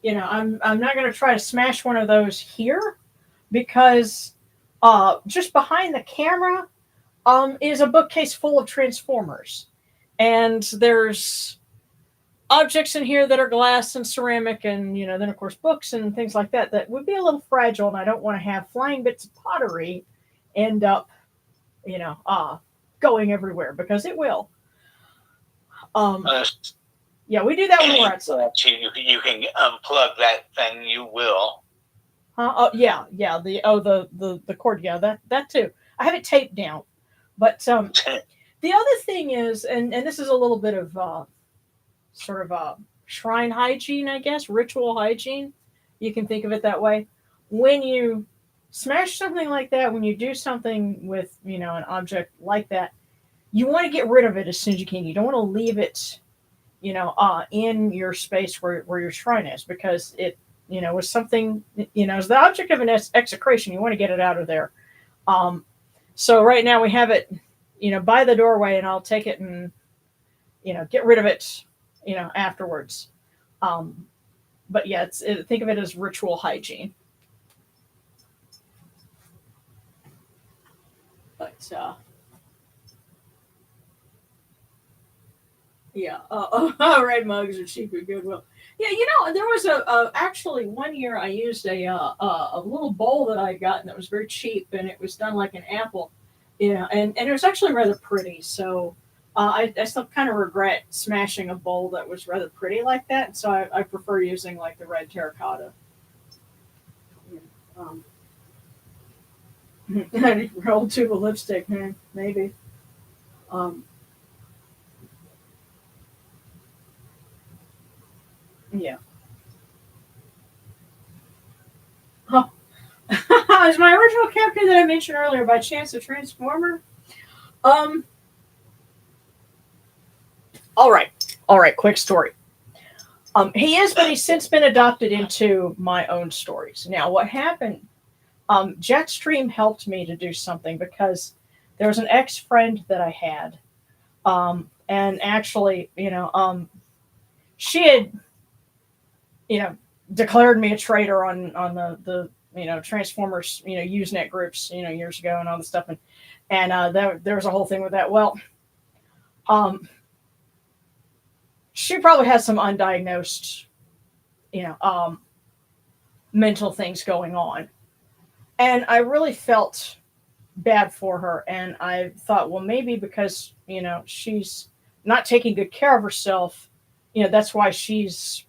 Speaker 1: you know, I'm not going to try to smash one of those here because just behind the camera is a bookcase full of Transformers, and there's objects in here that are glass and ceramic, and you know, then of course books and things like that that would be a little fragile, and I don't want to have flying bits of pottery end up, you know, going everywhere because it will. Yeah, we do that when we're outside.
Speaker 2: You can unplug that thing. You will.
Speaker 1: Oh yeah. The cord. Yeah, that too. I have it taped down, but the other thing is, and this is a little bit of sort of shrine hygiene, I guess, ritual hygiene. You can think of it that way. When you smash something like that, when you do something with, you know, an object like that, you want to get rid of it as soon as you can. You don't want to leave it, you know, in your space where your shrine is, because it, you know, was something, you know, as the object of an execration, you want to get it out of there. So right now we have it, you know, by the doorway, and I'll take it and, you know, get rid of it, you know, afterwards. But yeah, think of it as ritual hygiene. But yeah, red mugs are cheap at Goodwill. Yeah, you know, there was actually one year I used a little bowl that I got that was very cheap, and it was done like an apple, you know, and it was actually rather pretty. So I still kind of regret smashing a bowl that was rather pretty like that. And so I prefer using like the red terracotta. Old tube of lipstick, maybe. Yeah. Oh. Is my original character that I mentioned earlier by chance a Transformer? All right. Quick story. He is, but he's since been adopted into my own stories. Now, what happened? Jetstream helped me to do something because there was an ex-friend that I had, and actually, you know, she had, you know, declared me a traitor on the you know, Transformers, you know, Usenet groups, you know, years ago and all this stuff, and there was a whole thing with that. Well, she probably has some undiagnosed, you know, mental things going on, and I really felt bad for her, and I thought, well, maybe because, you know, she's not taking good care of herself, you know, that's why she's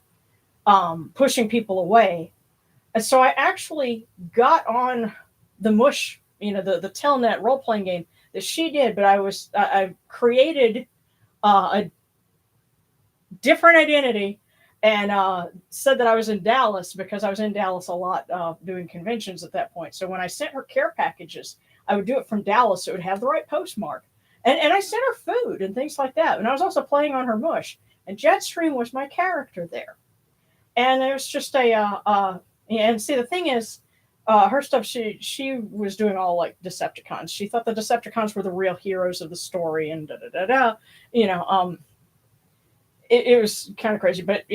Speaker 1: pushing people away. And so I actually got on the Mush, you know, the Telnet role-playing game that she did, but I created a different identity and said that I was in Dallas because I was in Dallas a lot doing conventions at that point. So when I sent her care packages, I would do it from Dallas, so it would have the right postmark. And I sent her food and things like that. And I was also playing on her mush. And Jetstream was my character there. And it was just and see, the thing is, her stuff, she was doing all like Decepticons. She thought the Decepticons were the real heroes of the story, and da da da da. You know, it was kind of crazy. But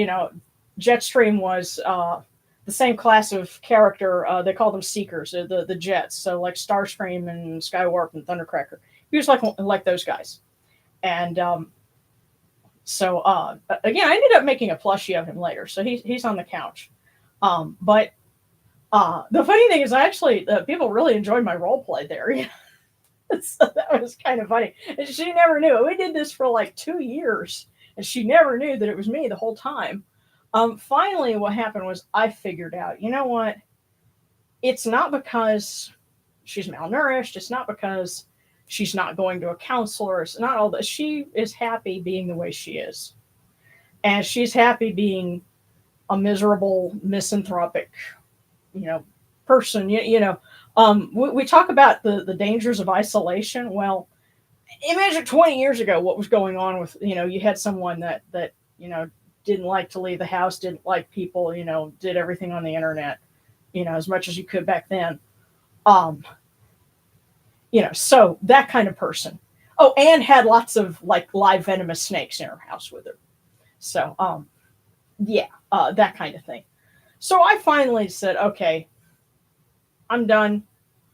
Speaker 1: Jetstream was the same class of character. They call them Seekers, the Jets. So like Starscream and Skywarp and Thundercracker. He was like those guys. And so again, I ended up making a plushie of him later. So he's on the couch. But the funny thing is, I actually people really enjoyed my role play there. So that was kind of funny. And she never knew. We did this for like 2 years, and she never knew that it was me the whole time. Finally, what happened was I figured out, you know what? It's not because she's malnourished. It's not because she's not going to a counselor. It's not all that. She is happy being the way she is. And she's happy being a miserable, misanthropic, person. We talk about the dangers of isolation. Well, imagine 20 years ago what was going on with, you had someone that didn't like to leave the house, didn't like people, did everything on the internet, as much as you could back then. So that kind of person. Oh, and had lots of like live venomous snakes in her house with her. So, that kind of thing. So I finally said, okay, I'm done.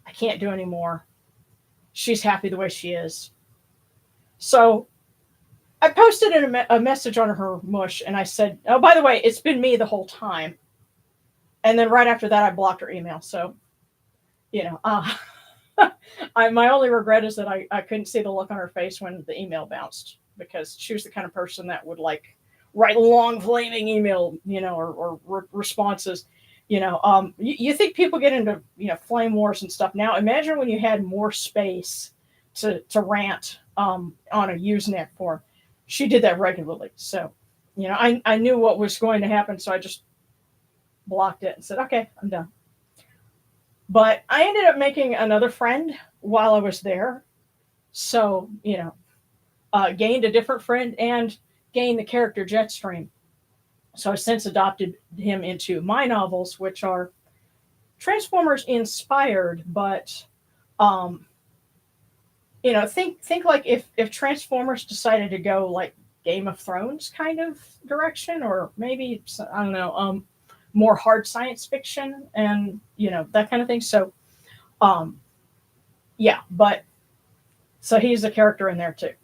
Speaker 1: I can't do anymore. She's happy the way she is. So I posted a message on her mush, and I said, oh, by the way, it's been me the whole time. And then right after that, I blocked her email. So, my only regret is that I couldn't see the look on her face when the email bounced, because she was the kind of person that would like write long flaming email, or responses. You think people get into flame wars and stuff now. Imagine when you had more space to rant on a Usenet forum. She did that regularly. So, I knew what was going to happen, so I just blocked it and said, okay, I'm done. But I ended up making another friend while I was there. So, gained a different friend and gained the character Jetstream. So I've since adopted him into my novels, which are Transformers inspired, but think like if Transformers decided to go like Game of Thrones kind of direction, or maybe I don't know, more hard science fiction and that kind of thing. So, but so he's a character in there too.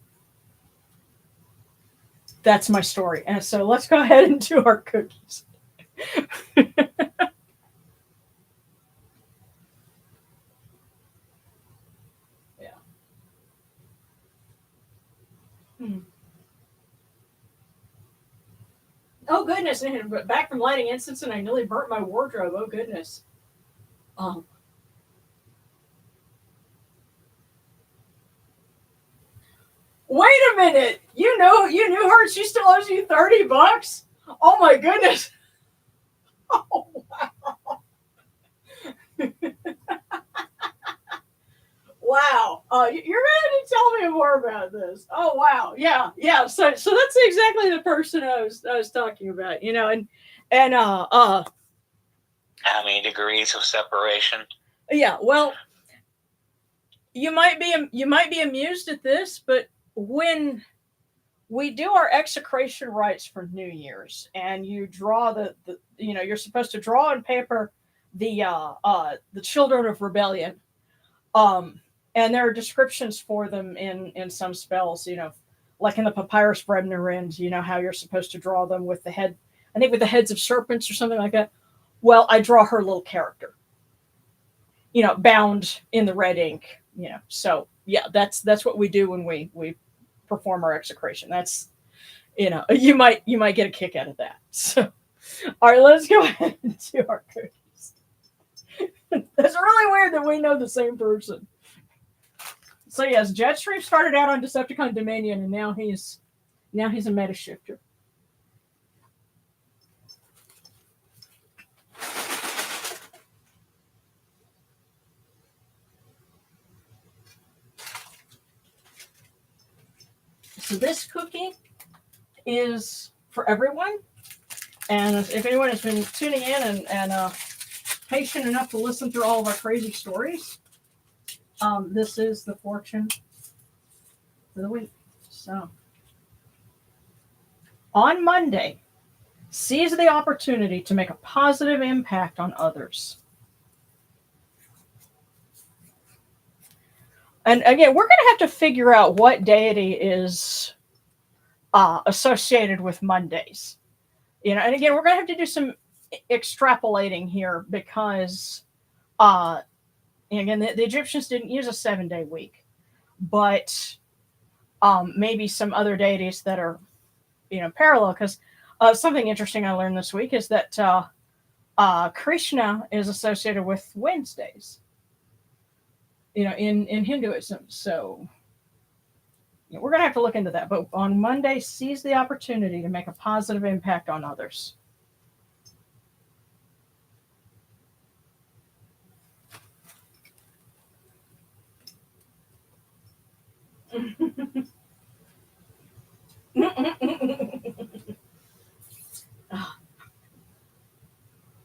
Speaker 1: That's my story, and so let's go ahead and do our cookies. Oh goodness! Back from lighting incense, and I nearly burnt my wardrobe. Oh goodness! Wait a minute! You knew her. She still owes you $30. Oh my goodness! Oh wow! Wow! You're going to tell me more about this. Oh wow! Yeah. So that's exactly the person I was talking about. How
Speaker 2: many degrees of separation?
Speaker 1: Yeah. Well, you might be amused at this, but when we do our execration rites for New Year's, and you draw the you're supposed to draw on paper the children of rebellion, and there are descriptions for them in some spells, like in the Papyrus Bremner, how you're supposed to draw them with the head, I think with the heads of serpents or something like that. Well, I draw her little character, bound in the red ink, so yeah, that's what we do when we perform our execration. That's, you might get a kick out of that. So, all right, let's go ahead and do our cookies. It's really weird that we know the same person. So yes, Jetstream started out on Decepticon Dominion, and now he's a meta shifter. So this cookie is for everyone. And if anyone has been tuning in and patient enough to listen through all of our crazy stories, this is the fortune for the week. So on Monday, seize the opportunity to make a positive impact on others. And again, we're going to have to figure out what deity is associated with Mondays. And again, we're going to have to do some extrapolating here because, again, the Egyptians didn't use a 7-day week, but maybe some other deities that are, parallel. Because something interesting I learned this week is that Krishna is associated with Wednesdays, in Hinduism. So we're going to have to look into that. But on Monday, seize the opportunity to make a positive impact on others.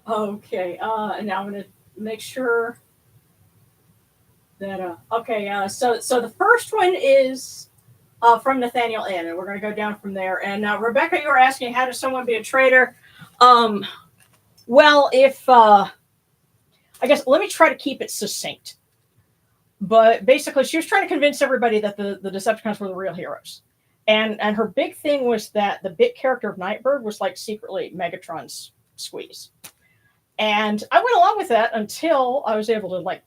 Speaker 1: Okay. Now I'm going to make sure that. So the first one is from Nathaniel N, and we're going to go down from there. And Rebecca, you were asking, how does someone be a traitor? Well, if I guess let me try to keep it succinct. But basically, she was trying to convince everybody that the Decepticons were the real heroes. And her big thing was that the bit character of Nightbird was like secretly Megatron's squeeze. And I went along with that until I was able to like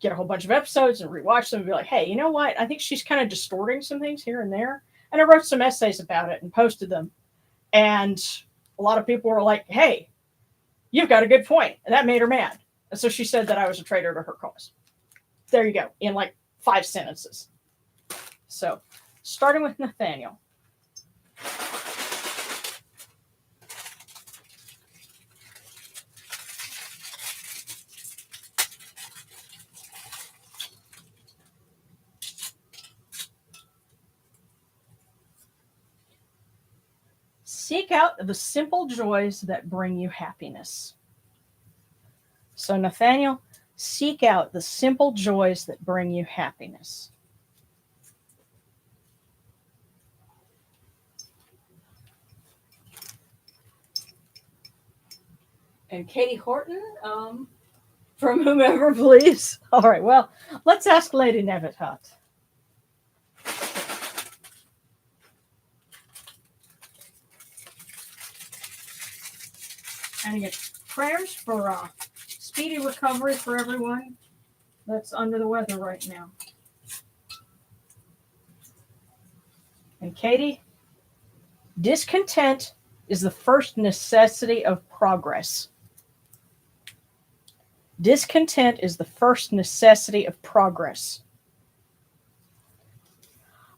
Speaker 1: get a whole bunch of episodes and rewatch them and be like, hey, you know what? I think she's kind of distorting some things here and there. And I wrote some essays about it and posted them. And a lot of people were like, hey, you've got a good point. And that made her mad. And so she said that I was a traitor to her cause. There you go, in like 5 sentences. So, starting with Nathaniel. Seek out the simple joys that bring you happiness. So, Nathaniel, seek out the simple joys that bring you happiness. And Katie Horton, from whomever, please. All right, well, let's ask Lady Nevitat. And again, prayers for speedy recovery for everyone that's under the weather right now. And Katie, discontent is the first necessity of progress. Discontent is the first necessity of progress.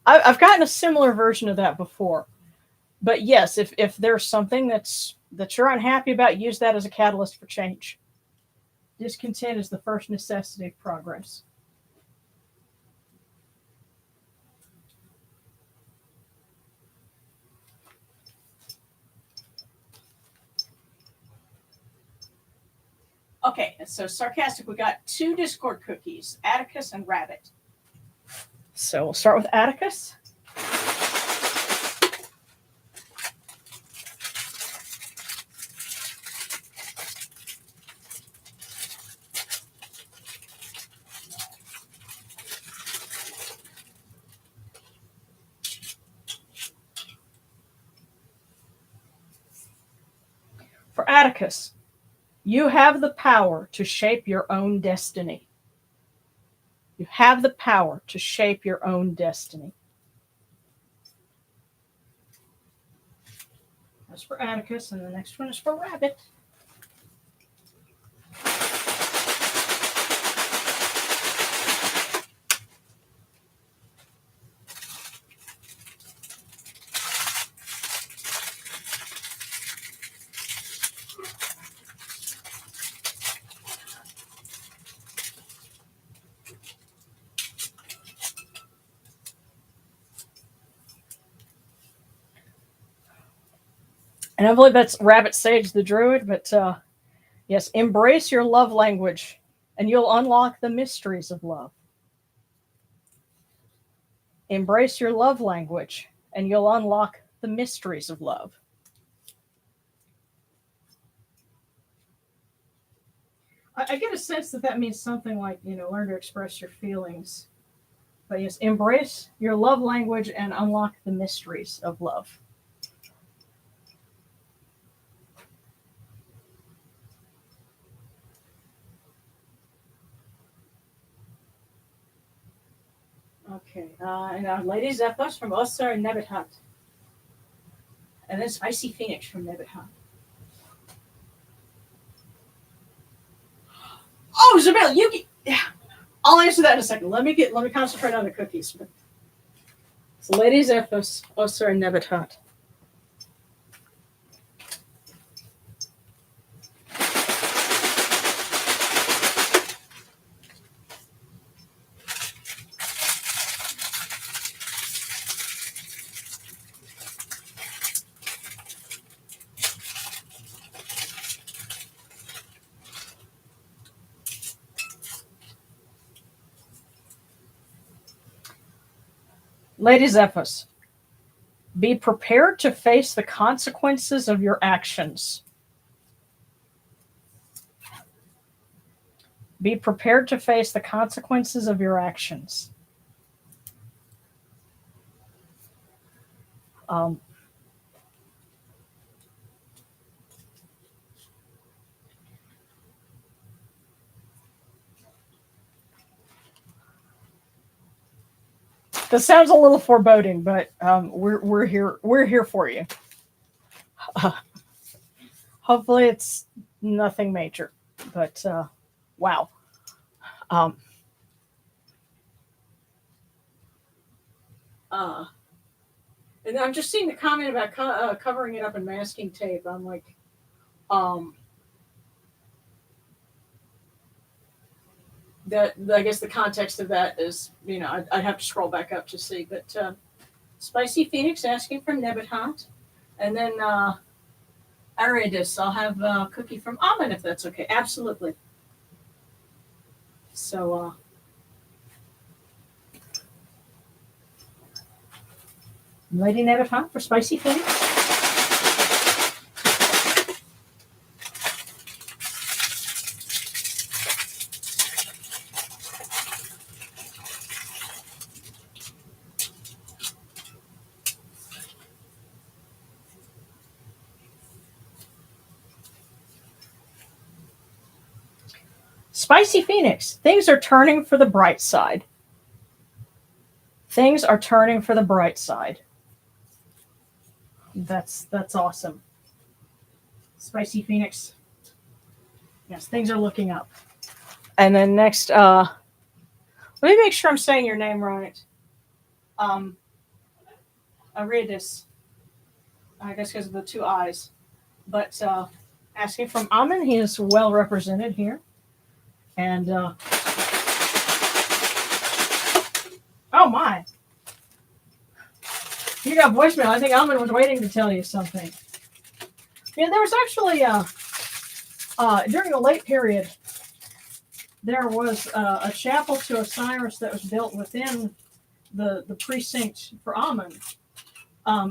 Speaker 1: I've gotten a similar version of that before. But yes, if there's something that you're unhappy about, use that as a catalyst for change. Discontent is the first necessity of progress. Okay, so Sarcastic, we got 2 Discord cookies, Atticus and Rabbit. So we'll start with Atticus. For Atticus, you have the power to shape your own destiny. You have the power to shape your own destiny. That's for Atticus, and the next one is for Rabbit. And I believe that's Rabbit Sage the Druid, but yes, embrace your love language and you'll unlock the mysteries of love. Embrace your love language and you'll unlock the mysteries of love. I get a sense that means something like, learn to express your feelings. But yes, embrace your love language and unlock the mysteries of love. Okay, and our Lady Zephos from Osir and Nebuchadnezzar. And then Spicy Phoenix from Nebuchadnezzar. Oh, Isabel, I'll answer that in a second. Let me concentrate on the cookies. So Lady Zephos, Osir and Nebuchadnezzar. Lady Zephos, be prepared to face the consequences of your actions. Be prepared to face the consequences of your actions. This sounds a little foreboding, but we're here. We're here for you. Hopefully, it's nothing major. But wow. And I'm just seeing the comment about covering it up in masking tape. I'm like, that I guess the context of that is, I'd have to scroll back up to see. But Spicy Phoenix asking from Nebuchadnezzar, and then Aridus, I'll have a cookie from Amen if that's okay. Absolutely. So, Lady Nebuchadnezzar for Spicy Phoenix. Spicy Phoenix, things are turning for the bright side. Things are turning for the bright side. That's awesome. Spicy Phoenix. Yes, things are looking up. And then next, let me make sure I'm saying your name right. Aridus. I guess because of the two eyes. But asking from Amen, he is well represented here. And oh my. You got voicemail. I think Amen was waiting to tell you something. Yeah, there was actually during the late period, there was a chapel to Osiris that was built within the precinct for Amen,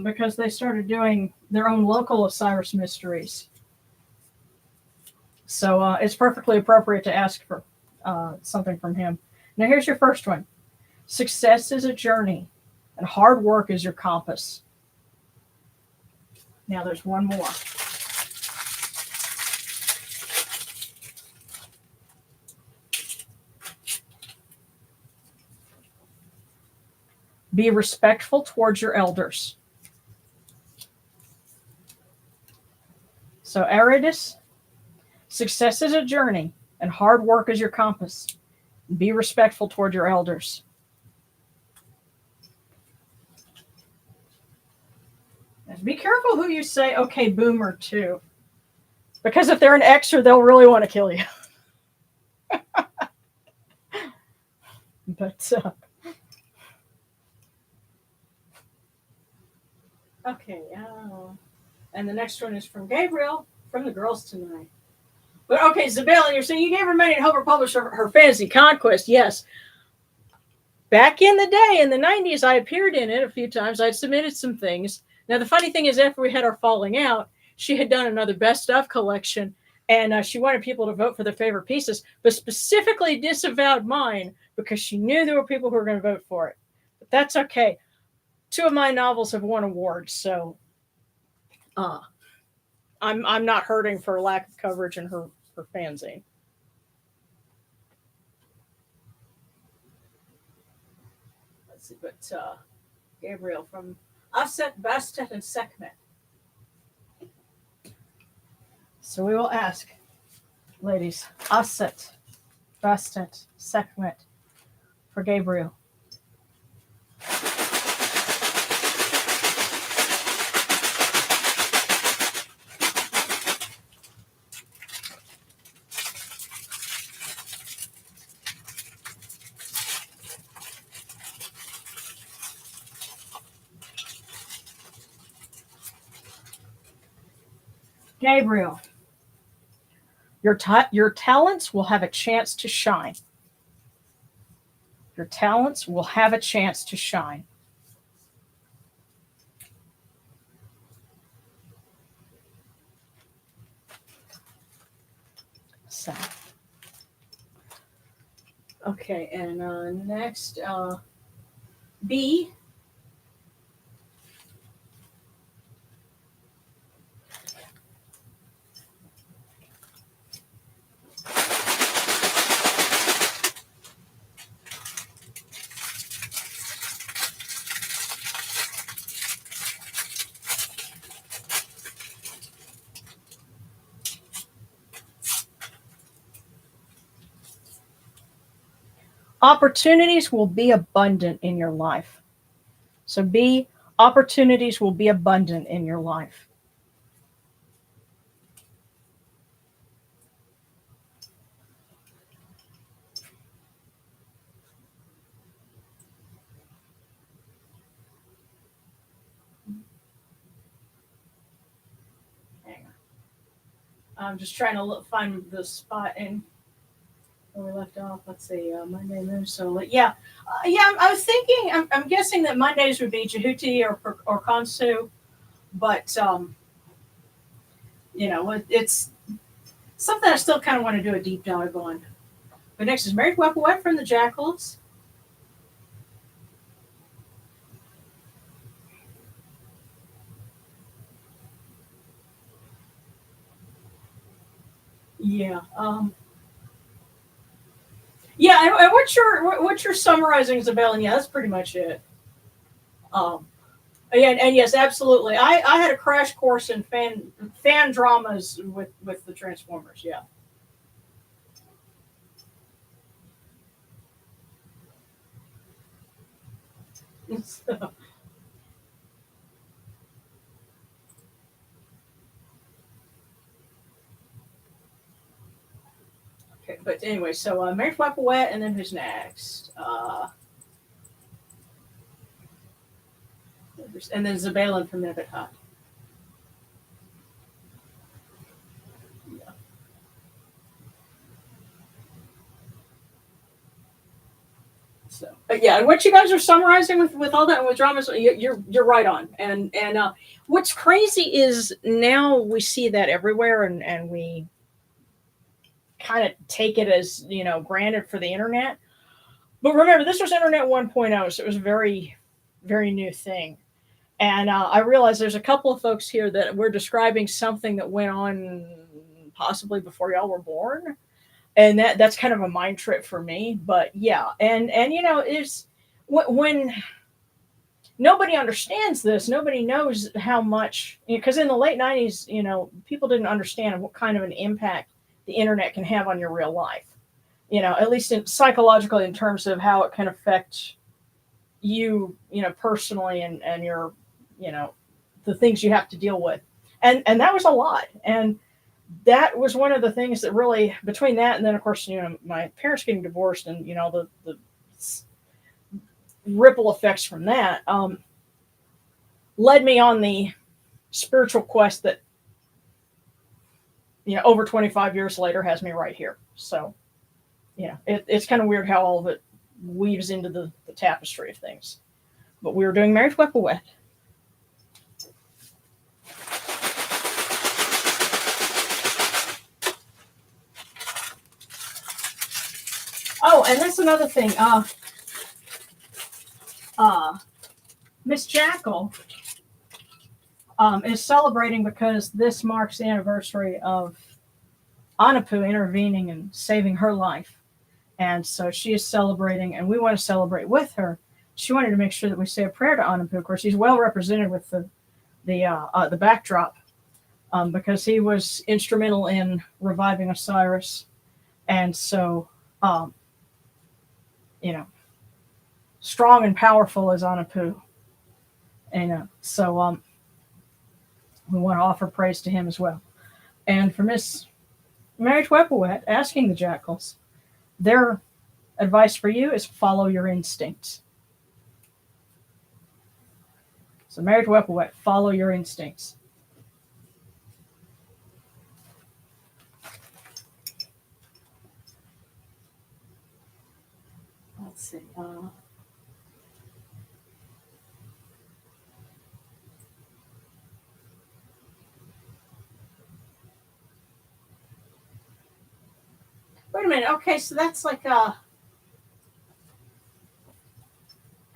Speaker 1: because they started doing their own local Osiris mysteries. So it's perfectly appropriate to ask for something from him. Now here's your first one. Success is a journey, and hard work is your compass. Now there's one more. Be respectful towards your elders. So Aridus, success is a journey, and hard work is your compass. Be respectful toward your elders. Be careful who you say, okay, boomer, to. Because if they're an Xer, they'll really want to kill you. But, okay. And the next one is from Gabriel from the girls tonight. But okay, Isabella, you're saying you gave her money to help her publish her fantasy conquest. Yes. Back in the day, in the 90s, I appeared in it a few times. I'd submitted some things. Now, the funny thing is, after we had our falling out, she had done another best of collection, and she wanted people to vote for their favorite pieces, but specifically disavowed mine because she knew there were people who were going to vote for it. But that's okay. 2 of my novels have won awards, so I'm not hurting for lack of coverage in her fanzine. Let's see, but Gabriel from Offset, Bastet, and Sekhmet. So we will ask, ladies, Offset, Bastet, Sekhmet for Gabriel. Gabriel, your talents will have a chance to shine. Your talents will have a chance to shine. So, okay, and next, B. Opportunities will be abundant in your life. So B, opportunities will be abundant in your life. Hang on. I'm just trying to find the spot in where we left off. Let's see, Monday moon. So yeah, I was thinking. I'm guessing that Mondays would be Jehuti or Kansu, but it's something I still kind of want to do a deep dive on. But next is Mary Wepawet from the Jackals. Yeah. Yeah, and what you're summarizing, Isabel, and yeah, that's pretty much it. And yes, absolutely. I had a crash course in fan dramas with the Transformers. Yeah. So, okay, but anyway, so Mary Flapawet, and then who's next? And then Zabalin from Nibbit Hut. Yeah. So, but yeah, what you guys are summarizing with all that and with dramas, you're right on. And what's crazy is now we see that everywhere, and we kind of take it as granted for the internet. But remember, this was Internet 1.0, so it was a very, very new thing. And I realize there's a couple of folks here that we're describing something that went on possibly before y'all were born, and that's kind of a mind trip for me. But yeah, and it's when nobody understands this, nobody knows how much, because in the late 90s, people didn't understand what kind of an impact the internet can have on your real life. At least psychologically, in terms of how it can affect you, personally, and your, the things you have to deal with. And that was a lot. And that was one of the things that really, between that and then, of course, my parents getting divorced and, the ripple effects from that, led me on the spiritual quest that, over 25 years later has me right here. So, it's kind of weird how all of it weaves into the tapestry of things. But we were doing Married Whippawet. Oh, and that's another thing. Miss Jackal is celebrating because this marks the anniversary of Anapu intervening and saving her life. And so she is celebrating, and we want to celebrate with her. She wanted to make sure that we say a prayer to Anapu. Of course, he's well represented with the backdrop because he was instrumental in reviving Osiris. And so, strong and powerful as Anapu. And so we want to offer praise to him as well. And for Miss Married Whippawet asking the Jackals, their advice for you is follow your instincts. So Married Whippawet, follow your instincts. Let's see. Wait a minute. Okay, so that's like hey,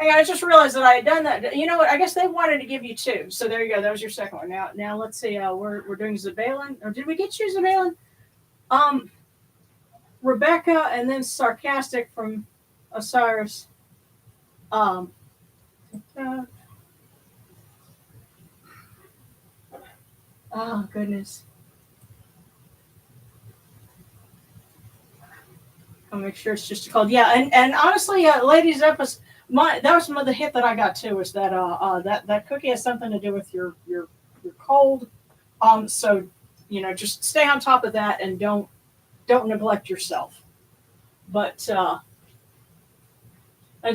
Speaker 1: I just realized that I had done that. You know what? I guess they wanted to give you two. So there you go. That was your second one. Now let's see. We're doing Zabalin. Or did we get you Zabalin? Rebecca and then Sarcastic from Osiris. Oh goodness. I'll make sure it's just called. Yeah, and honestly, ladies, that was some of the hit that I got too. Was that that cookie has something to do with your cold. So just stay on top of that and don't neglect yourself. But and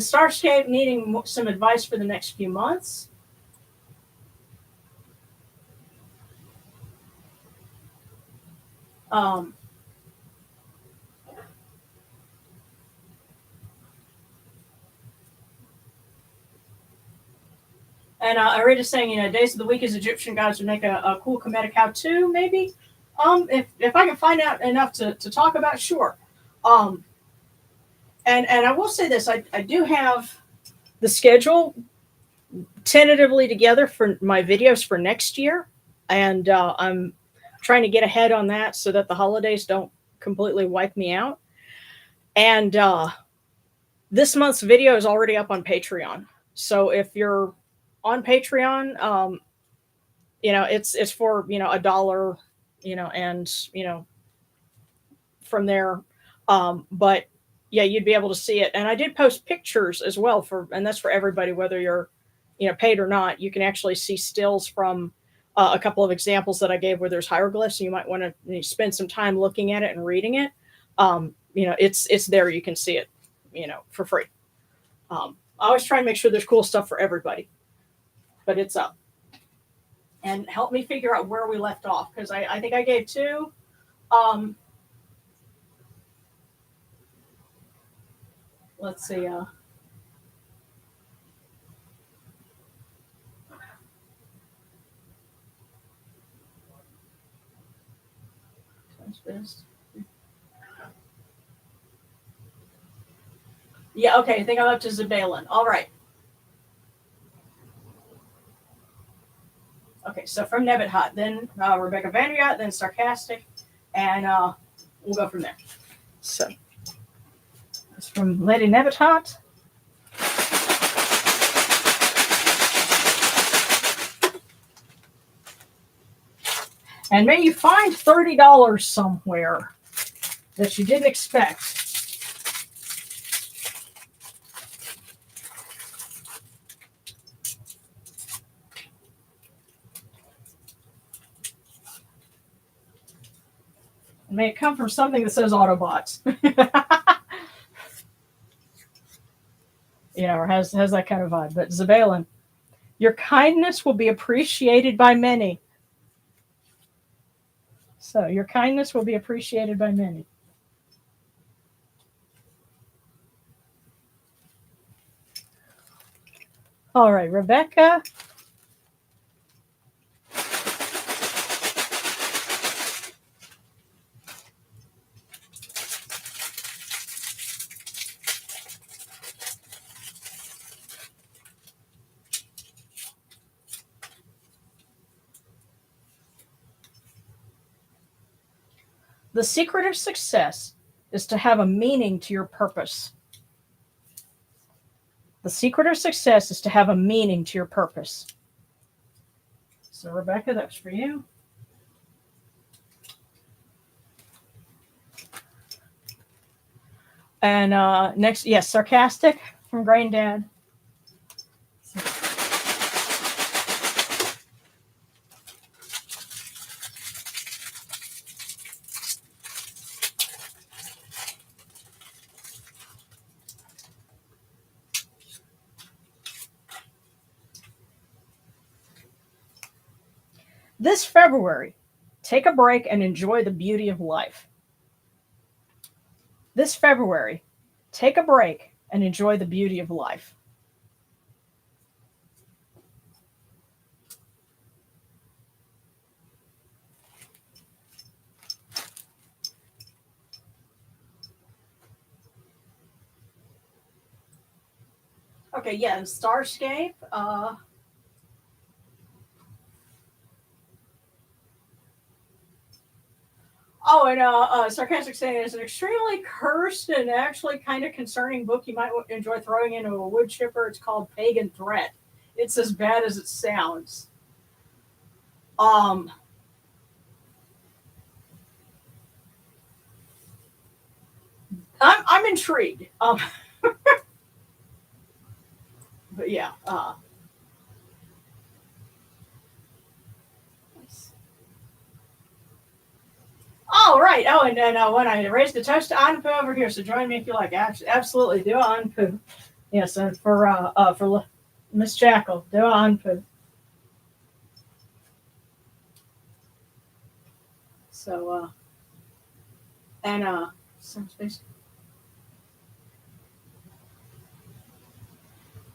Speaker 1: Starscape needing some advice for the next few months. And Arita is saying, days of the week as Egyptian gods would make a cool Kemetic how-to, maybe. If I can find out enough to talk about, sure. And I will say this, I do have the schedule tentatively together for my videos for next year. And I'm trying to get ahead on that so that the holidays don't completely wipe me out. And this month's video is already up on Patreon. So if you're on Patreon, it's for $1, and from there, but yeah, you'd be able to see it. And I did post pictures as well and that's for everybody, whether you're paid or not. You can actually see stills from a couple of examples that I gave where there's hieroglyphs. You might want to spend some time looking at it and reading it. It's there. You can see it, for free. I always try and make sure there's cool stuff for everybody. But it's up. And help me figure out where we left off, because I think I gave two. Let's see. Yeah, okay. I think I'm up to Zabalin. All right. Okay, so from Nebethat, then Rebecca Vandriat, then Sarcastic, and we'll go from there. So it's from Lady Nebethat. And may you find $30 somewhere that you didn't expect. May it come from something that says Autobots. Or has that kind of vibe. But Zabalin, Your kindness will be appreciated by many. So your kindness will be appreciated by many. All right, Rebecca. The secret of success is to have a meaning to your purpose. The secret of success is to have a meaning to your purpose. So, Rebecca, that's for you. And next, yes, sarcastic from Granddad. This February, take a break and enjoy the beauty of life. This February, take a break and enjoy the beauty of life. Okay, yeah, and Starscape. Oh, and Sarcastic saying it's an extremely cursed and actually kind of concerning book you might enjoy throwing into a wood chipper. It's called Pagan Threat. It's as bad as it sounds. I'm intrigued. But yeah. Oh, right. Oh, and then when I raised the toast to Anpu over here, so join me if you like. Absolutely, do Anpu. Yes, and for Miss Jackal, do Anpu. So, some space.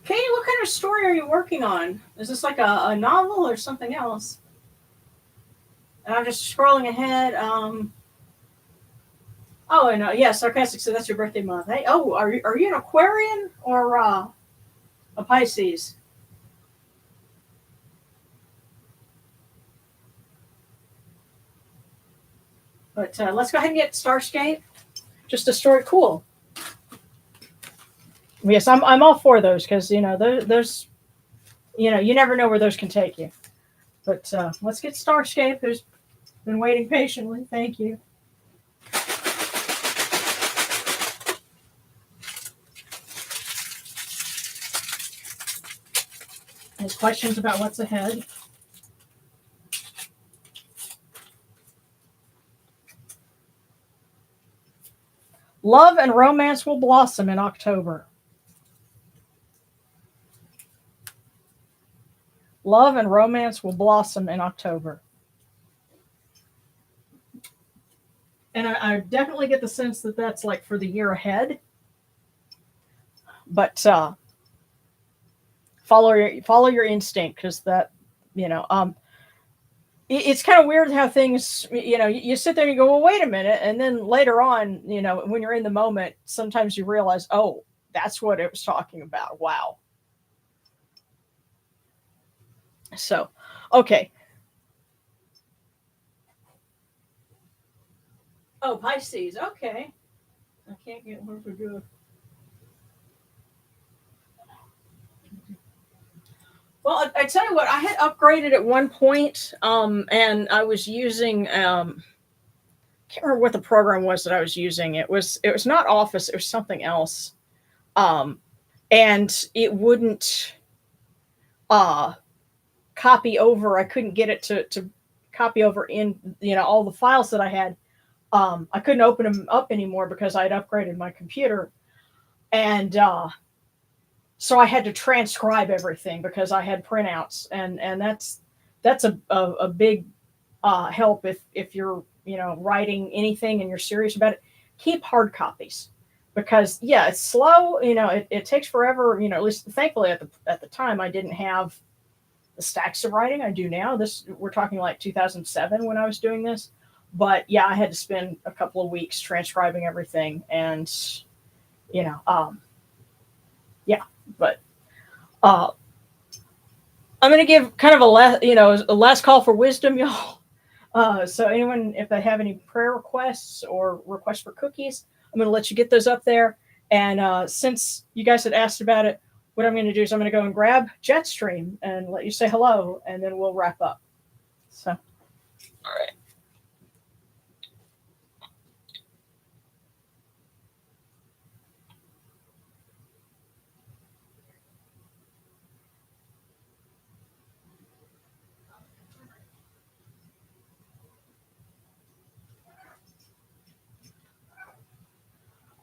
Speaker 1: Katie, what kind of story are you working on? Is this like a novel or something else? And I'm just scrolling ahead. Oh, and yeah, sarcastic. So that's your birthday month. Hey, oh, are you an Aquarian or a Pisces? But let's go ahead and get Starscape. Just a story, cool. Yes, I'm all for those because those you never know where those can take you. But let's get Starscape, who's been waiting patiently. Thank you. Any questions about what's ahead? Love and romance will blossom in October. Love and romance will blossom in October. And I definitely get the sense that that's like for the year ahead. But follow your instinct because that it's kind of weird how things you sit there and you go, well, wait a minute, and then later on when you're in the moment, sometimes you realize, oh, that's what it was talking about. Wow. So, okay. Oh, Pisces. Okay. I can't get one for good. Well, I tell you what, I had upgraded at one point, and I was using can't remember what the program was that I was using. It was not Office, it was something else. And it wouldn't copy over. I couldn't get it to copy over in all the files that I had. I couldn't open them up anymore because I had upgraded my computer. And so I had to transcribe everything because I had printouts, and that's a big help if you're writing anything and you're serious about it. Keep hard copies because yeah, it's slow. It takes forever. At least thankfully at the time I didn't have the stacks of writing I do now. We're talking like 2007 when I was doing this, but yeah, I had to spend a couple of weeks transcribing everything, and yeah, but I'm going to give kind of a last call for wisdom, y'all. So anyone, if they have any prayer requests or requests for cookies, I'm going to let you get those up there. And since you guys had asked about it, what I'm going to do is I'm going to go and grab Jetstream and let you say hello, and then we'll wrap up. So,
Speaker 2: all right.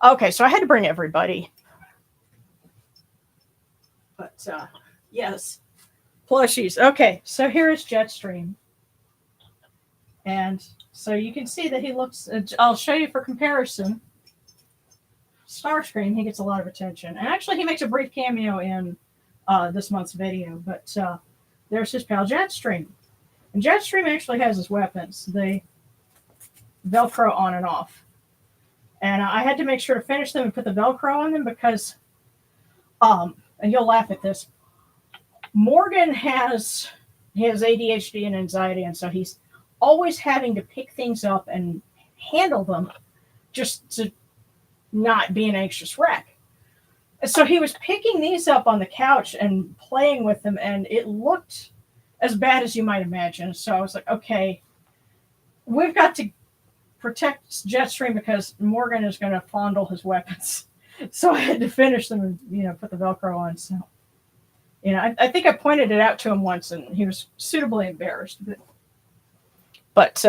Speaker 1: okay, so I had to bring everybody. But yes, plushies. Okay, so here is Jetstream. And so you can see that he looks, I'll show you for comparison. Starscream, he gets a lot of attention. And actually, he makes a brief cameo in this month's video. But there's his pal Jetstream. And Jetstream actually has his weapons. They Velcro on and off. And I had to make sure to finish them and put the Velcro on them because, and you'll laugh at this, Morgan has ADHD and anxiety, and so he's always having to pick things up and handle them just to not be an anxious wreck. And so he was picking these up on the couch and playing with them, and it looked as bad as you might imagine. So I was like, okay, we've got to protect Jetstream because Morgan is going to fondle his weapons. So I had to finish them and, put the Velcro on. So, I think I pointed it out to him once and he was suitably embarrassed. But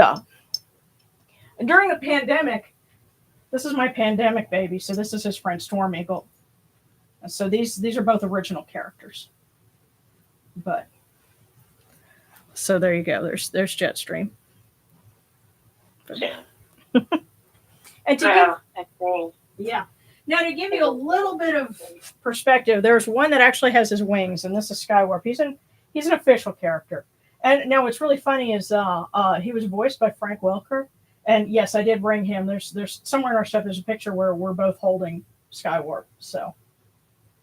Speaker 1: during the pandemic, this is my pandemic baby. So this is his friend Storm Eagle. And so these are both original characters. But so there you go. There's Jetstream.
Speaker 2: Yeah.
Speaker 1: And to now to give you a little bit of perspective, there's one that actually has his wings, and this is Skywarp. He's an official character. And now what's really funny is he was voiced by Frank Welker, and yes, I did bring him. There's somewhere in our stuff there's a picture where we're both holding Skywarp. So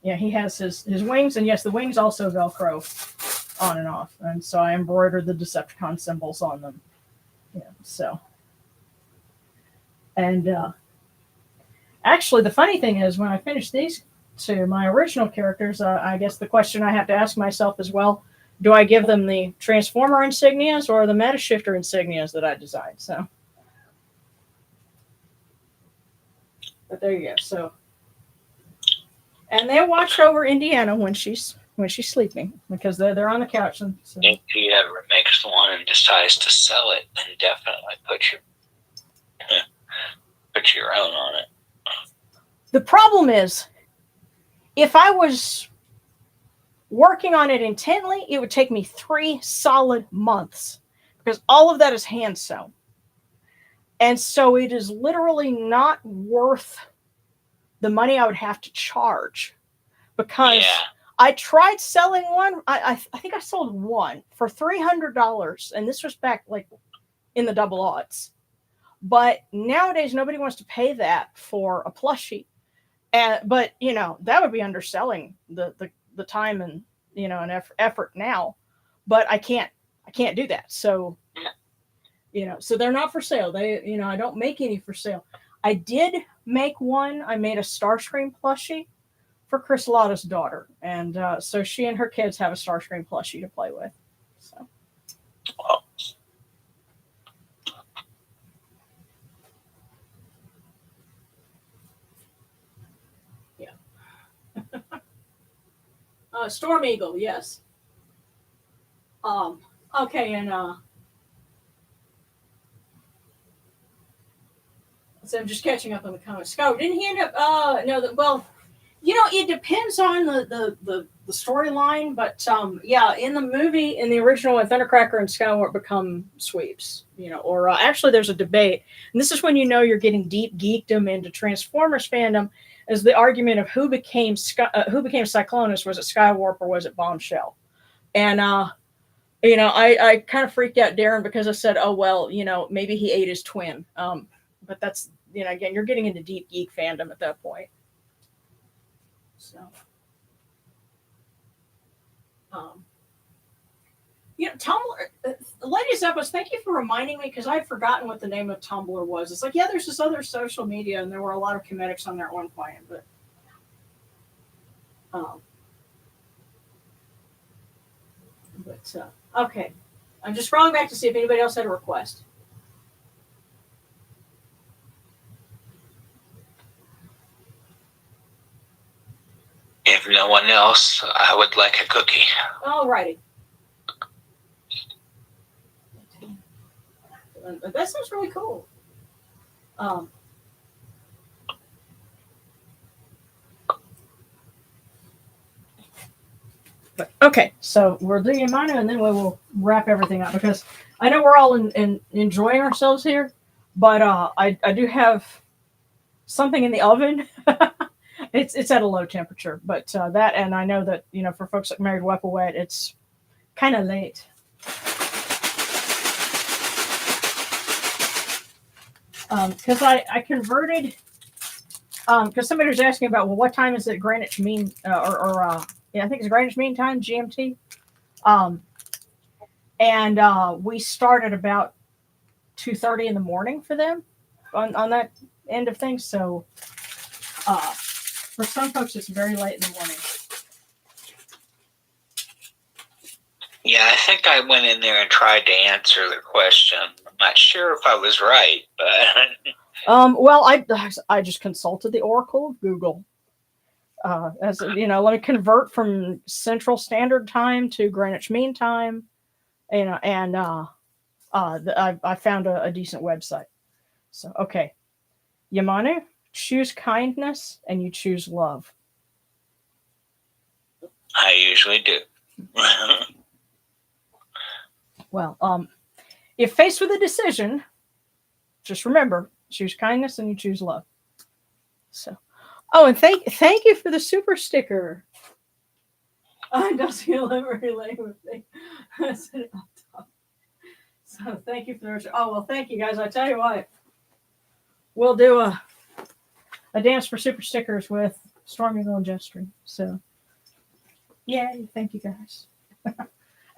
Speaker 1: yeah, he has his wings, and yes, the wings also Velcro on and off, and so I embroidered the Decepticon symbols on them. Yeah, so. And actually, the funny thing is, when I finished these two, my original characters, I guess the question I have to ask myself as well, do I give them the Transformer insignias or the Meta Shifter insignias that I designed? So, but there you go. So, and they watch over Indiana when she's sleeping because they're on the couch. And so.
Speaker 2: If he ever makes one and decides to sell it, then definitely put your own on it.
Speaker 1: The problem is, if I was working on it intently, it would take me 3 solid months because all of that is hand sewn. And so it is literally not worth the money I would have to charge because I tried selling one. I think I sold one for $300, and this was back like in the double odds. But nowadays, nobody wants to pay that for a plushie. But, that would be underselling the time and, and effort now. But I can't do that. So, so they're not for sale. They, I don't make any for sale. I did make one. I made a Starscream plushie for Chris Lotta's daughter. And so she and her kids have a Starscream plushie to play with. So.
Speaker 2: Wow.
Speaker 1: Storm Eagle, yes. Okay, and so I'm just catching up on the comments. Scott, didn't he end up? No, well, It depends on the storyline, but yeah, in the movie, in the original, when Thundercracker and Skyward become sweeps, or actually there's a debate, and this is when you're getting deep geekdom into Transformers fandom, is the argument of who became Cyclonus. Was it Skywarp or was it Bombshell? And I kind of freaked out Darren because I said, oh well, maybe he ate his twin. But that's again, you're getting into deep geek fandom at that point. So, Tumblr, ladies of us, thank you for reminding me because I'd forgotten what the name of Tumblr was. It's like, yeah, there's this other social media, and there were a lot of Kemetics on there at one point, but okay. I'm just scrolling back to see if anybody else had a request.
Speaker 2: If no one else, I would like a cookie.
Speaker 1: Alrighty. That sounds really cool. But okay, so we'll do Yamano and then we will wrap everything up because I know we're all enjoying ourselves here, but I do have something in the oven. It's at a low temperature, but that, and I know that for folks like Married Weapon Wet, it's kind of late. Because I converted, because somebody was asking about, well, what time is it Greenwich Mean, yeah, I think it's Greenwich Mean Time, GMT. And we start at about 2:30 in the morning for them on that end of things. So for some folks, it's very late in the morning.
Speaker 2: Yeah, I think I went in there and tried to answer the question. I'm not sure if I was right, but
Speaker 1: well, I just consulted the Oracle of Google. As let me convert from Central Standard Time to Greenwich Mean Time, and I found a decent website. So okay, Yamanu, choose kindness and you choose love.
Speaker 2: I usually do.
Speaker 1: Well, if faced with a decision, just remember, choose kindness and you choose love. So, oh, and thank you for the super sticker. I does feel very late with me. So thank you for the. Oh well, thank you guys. I tell you what, we'll do a dance for super stickers with Stormyville and Jetstream. So, yay! Thank you guys.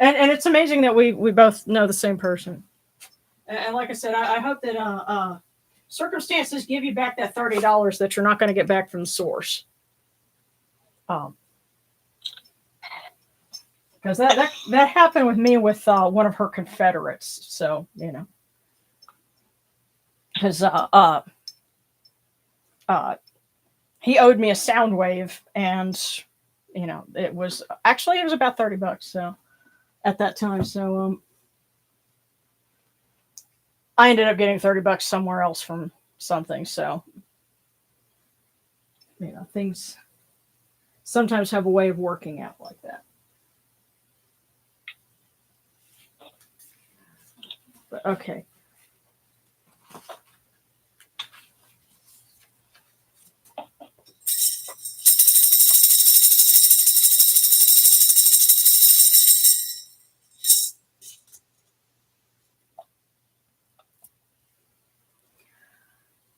Speaker 1: And it's amazing that we both know the same person. And like I said, I hope that circumstances give you back that $30 that you're not going to get back from the source. Because that happened with me with one of her Confederates. So because he owed me a sound wave, and it was about $30. So at that time, so I ended up getting $30 somewhere else from something. So things sometimes have a way of working out like that. But okay.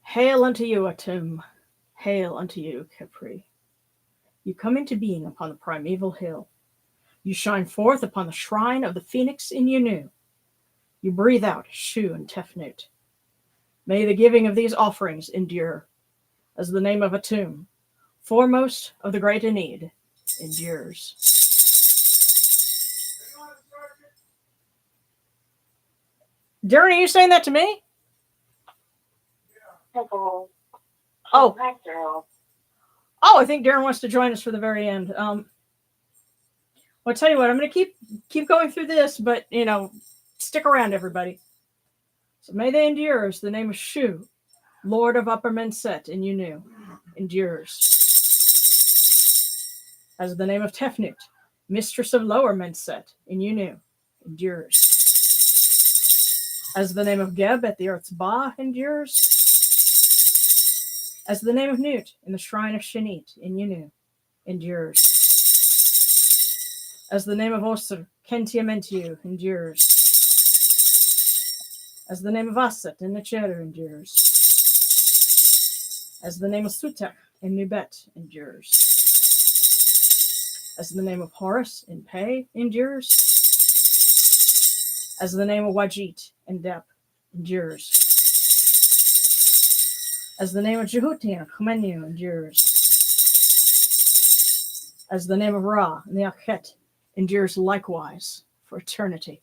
Speaker 1: Hail unto you, Atum. Hail unto you, Capri. You come into being upon the primeval hill. You shine forth upon the shrine of the phoenix in Yunu. You breathe out Shu and Tefnut. May the giving of these offerings endure, as the name of Atum, foremost of the great Enid, endures. Darren, are you saying that to me?
Speaker 3: Hello.
Speaker 1: Oh.
Speaker 3: Hi, girl.
Speaker 1: Oh, I think Darren wants to join us for the very end. Well, I'll tell you what, I'm going to keep going through this, but, stick around, everybody. So may they endure as the name of Shu, Lord of Upper Menset in Yunu, endures. as the name of Tefnut, mistress of Lower Menset in Yunu, endures. As the name of Geb at the Earth's Ba endures. As the name of Nut in the Shrine of Shanit in Yunu endures. As the name of Osir, Kentiamentiu endures. As the name of Aset in Necheru endures. As the name of Sutek in Nubet endures. As the name of Horus in Pe endures. As the name of Wajit in Dep endures. As the name of Jehuti in Khmenu endures. As the name of Ra in the Akhet endures likewise for eternity.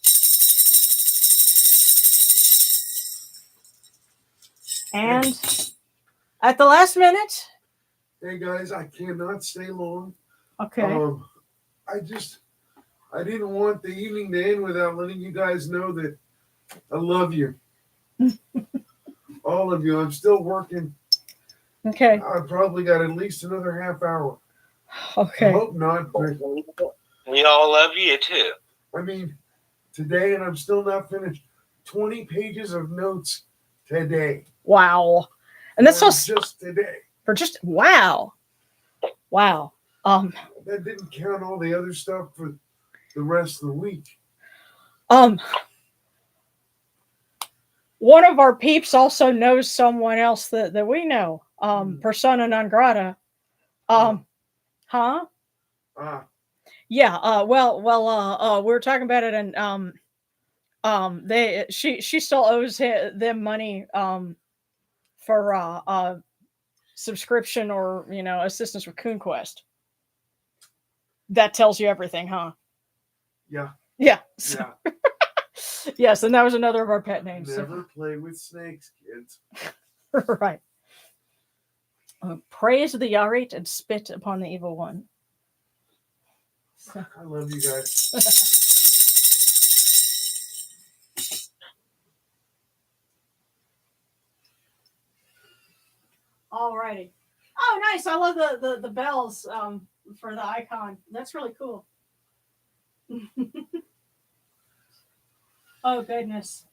Speaker 1: And at the last minute.
Speaker 3: Hey guys, I cannot stay long.
Speaker 1: Okay.
Speaker 3: I didn't want the evening to end without letting you guys know that I love you. All of you. I'm still working.
Speaker 1: Okay.
Speaker 3: I probably got at least another half hour.
Speaker 1: Okay.
Speaker 3: I hope not, but
Speaker 2: We all love you too.
Speaker 3: I mean, today, and I'm still not finished. 20 pages of notes today.
Speaker 1: Wow. And that's all
Speaker 3: just today.
Speaker 1: For just wow. Wow.
Speaker 3: That didn't count all the other stuff for the rest of the week.
Speaker 1: One of our peeps also knows someone else that we know. Persona non grata. Huh? Yeah, we were talking about it, and she still owes them money for subscription or assistance with CoonQuest. That tells you everything, huh?
Speaker 3: Yeah.
Speaker 1: Yeah. Yes, and that was another of our pet names.
Speaker 3: Never play with snakes, kids.
Speaker 1: Right. Praise the Yarit and spit upon the evil one.
Speaker 3: I love you guys.
Speaker 1: Alrighty. Oh, nice. I love the bells for the icon. That's really cool. Oh, goodness.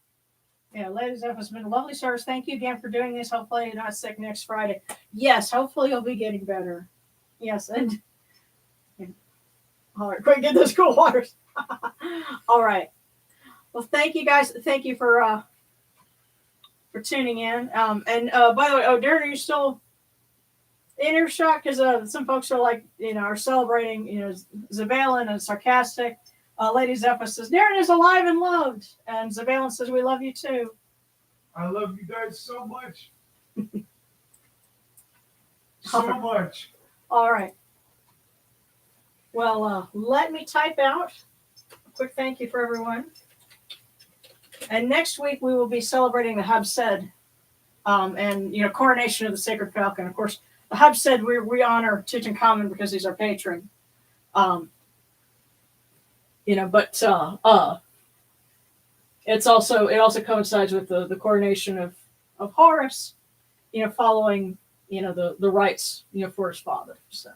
Speaker 1: Yeah, ladies and gentlemen, it's been a lovely service. Thank you again for doing this. Hopefully you're not sick next Friday. Yes, hopefully you'll be getting better. Yes, and all right, quick, get those cool waters. All right. Well, thank you guys. Thank you for tuning in. And by the way, Darren, are you still in earshot? Because some folks are like, are celebrating, Zavalin and sarcastic. Lady Zephyr says, Darren is alive and loved. And Zavalin says, we love you too.
Speaker 3: I love you guys so much. So much.
Speaker 1: All right. Well, let me type out a quick thank you for everyone. And next week we will be celebrating the Habsed and coronation of the Sacred Falcon. Of course, the Habsed we honor Tutankhamun because he's our patron. But it also coincides with the coronation of Horus, following the rites for his father. So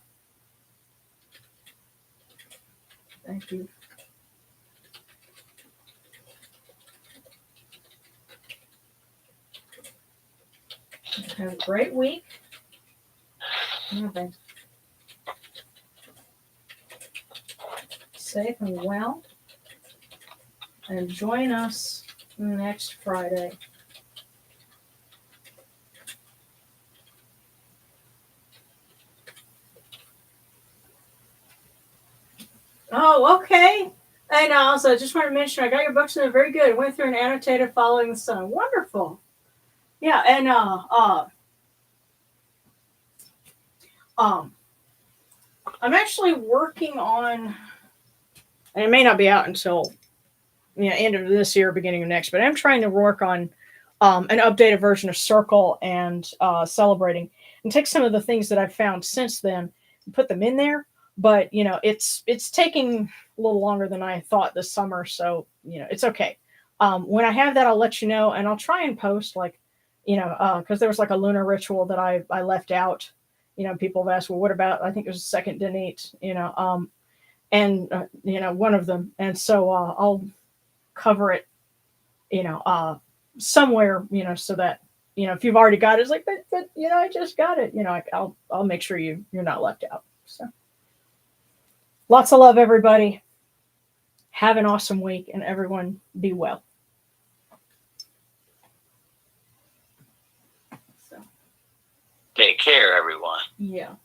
Speaker 1: thank you. Have a great week. Okay. Safe and well. And join us next Friday. Oh, okay. And also, I just want to mention, I got your books, and they're very good. Went through and annotated Following the Sun. Wonderful. Yeah, and I'm actually working on, and it may not be out until end of this year, beginning of next, but I'm trying to work on an updated version of Circle and Celebrating, and take some of the things that I've found since then and put them in there. But it's taking a little longer than I thought this summer, so it's okay. When I have that, I'll let you know, and I'll try and post because there was like a lunar ritual that I left out, people have asked, well, what about, I think it was second Denise, and one of them. And so I'll cover it, somewhere, so that, if you've already got it, it's like, but I just got it, I'll make sure you're not left out. So lots of love, everybody. Have an awesome week, and everyone be well.
Speaker 2: Take care, everyone.
Speaker 1: Yeah.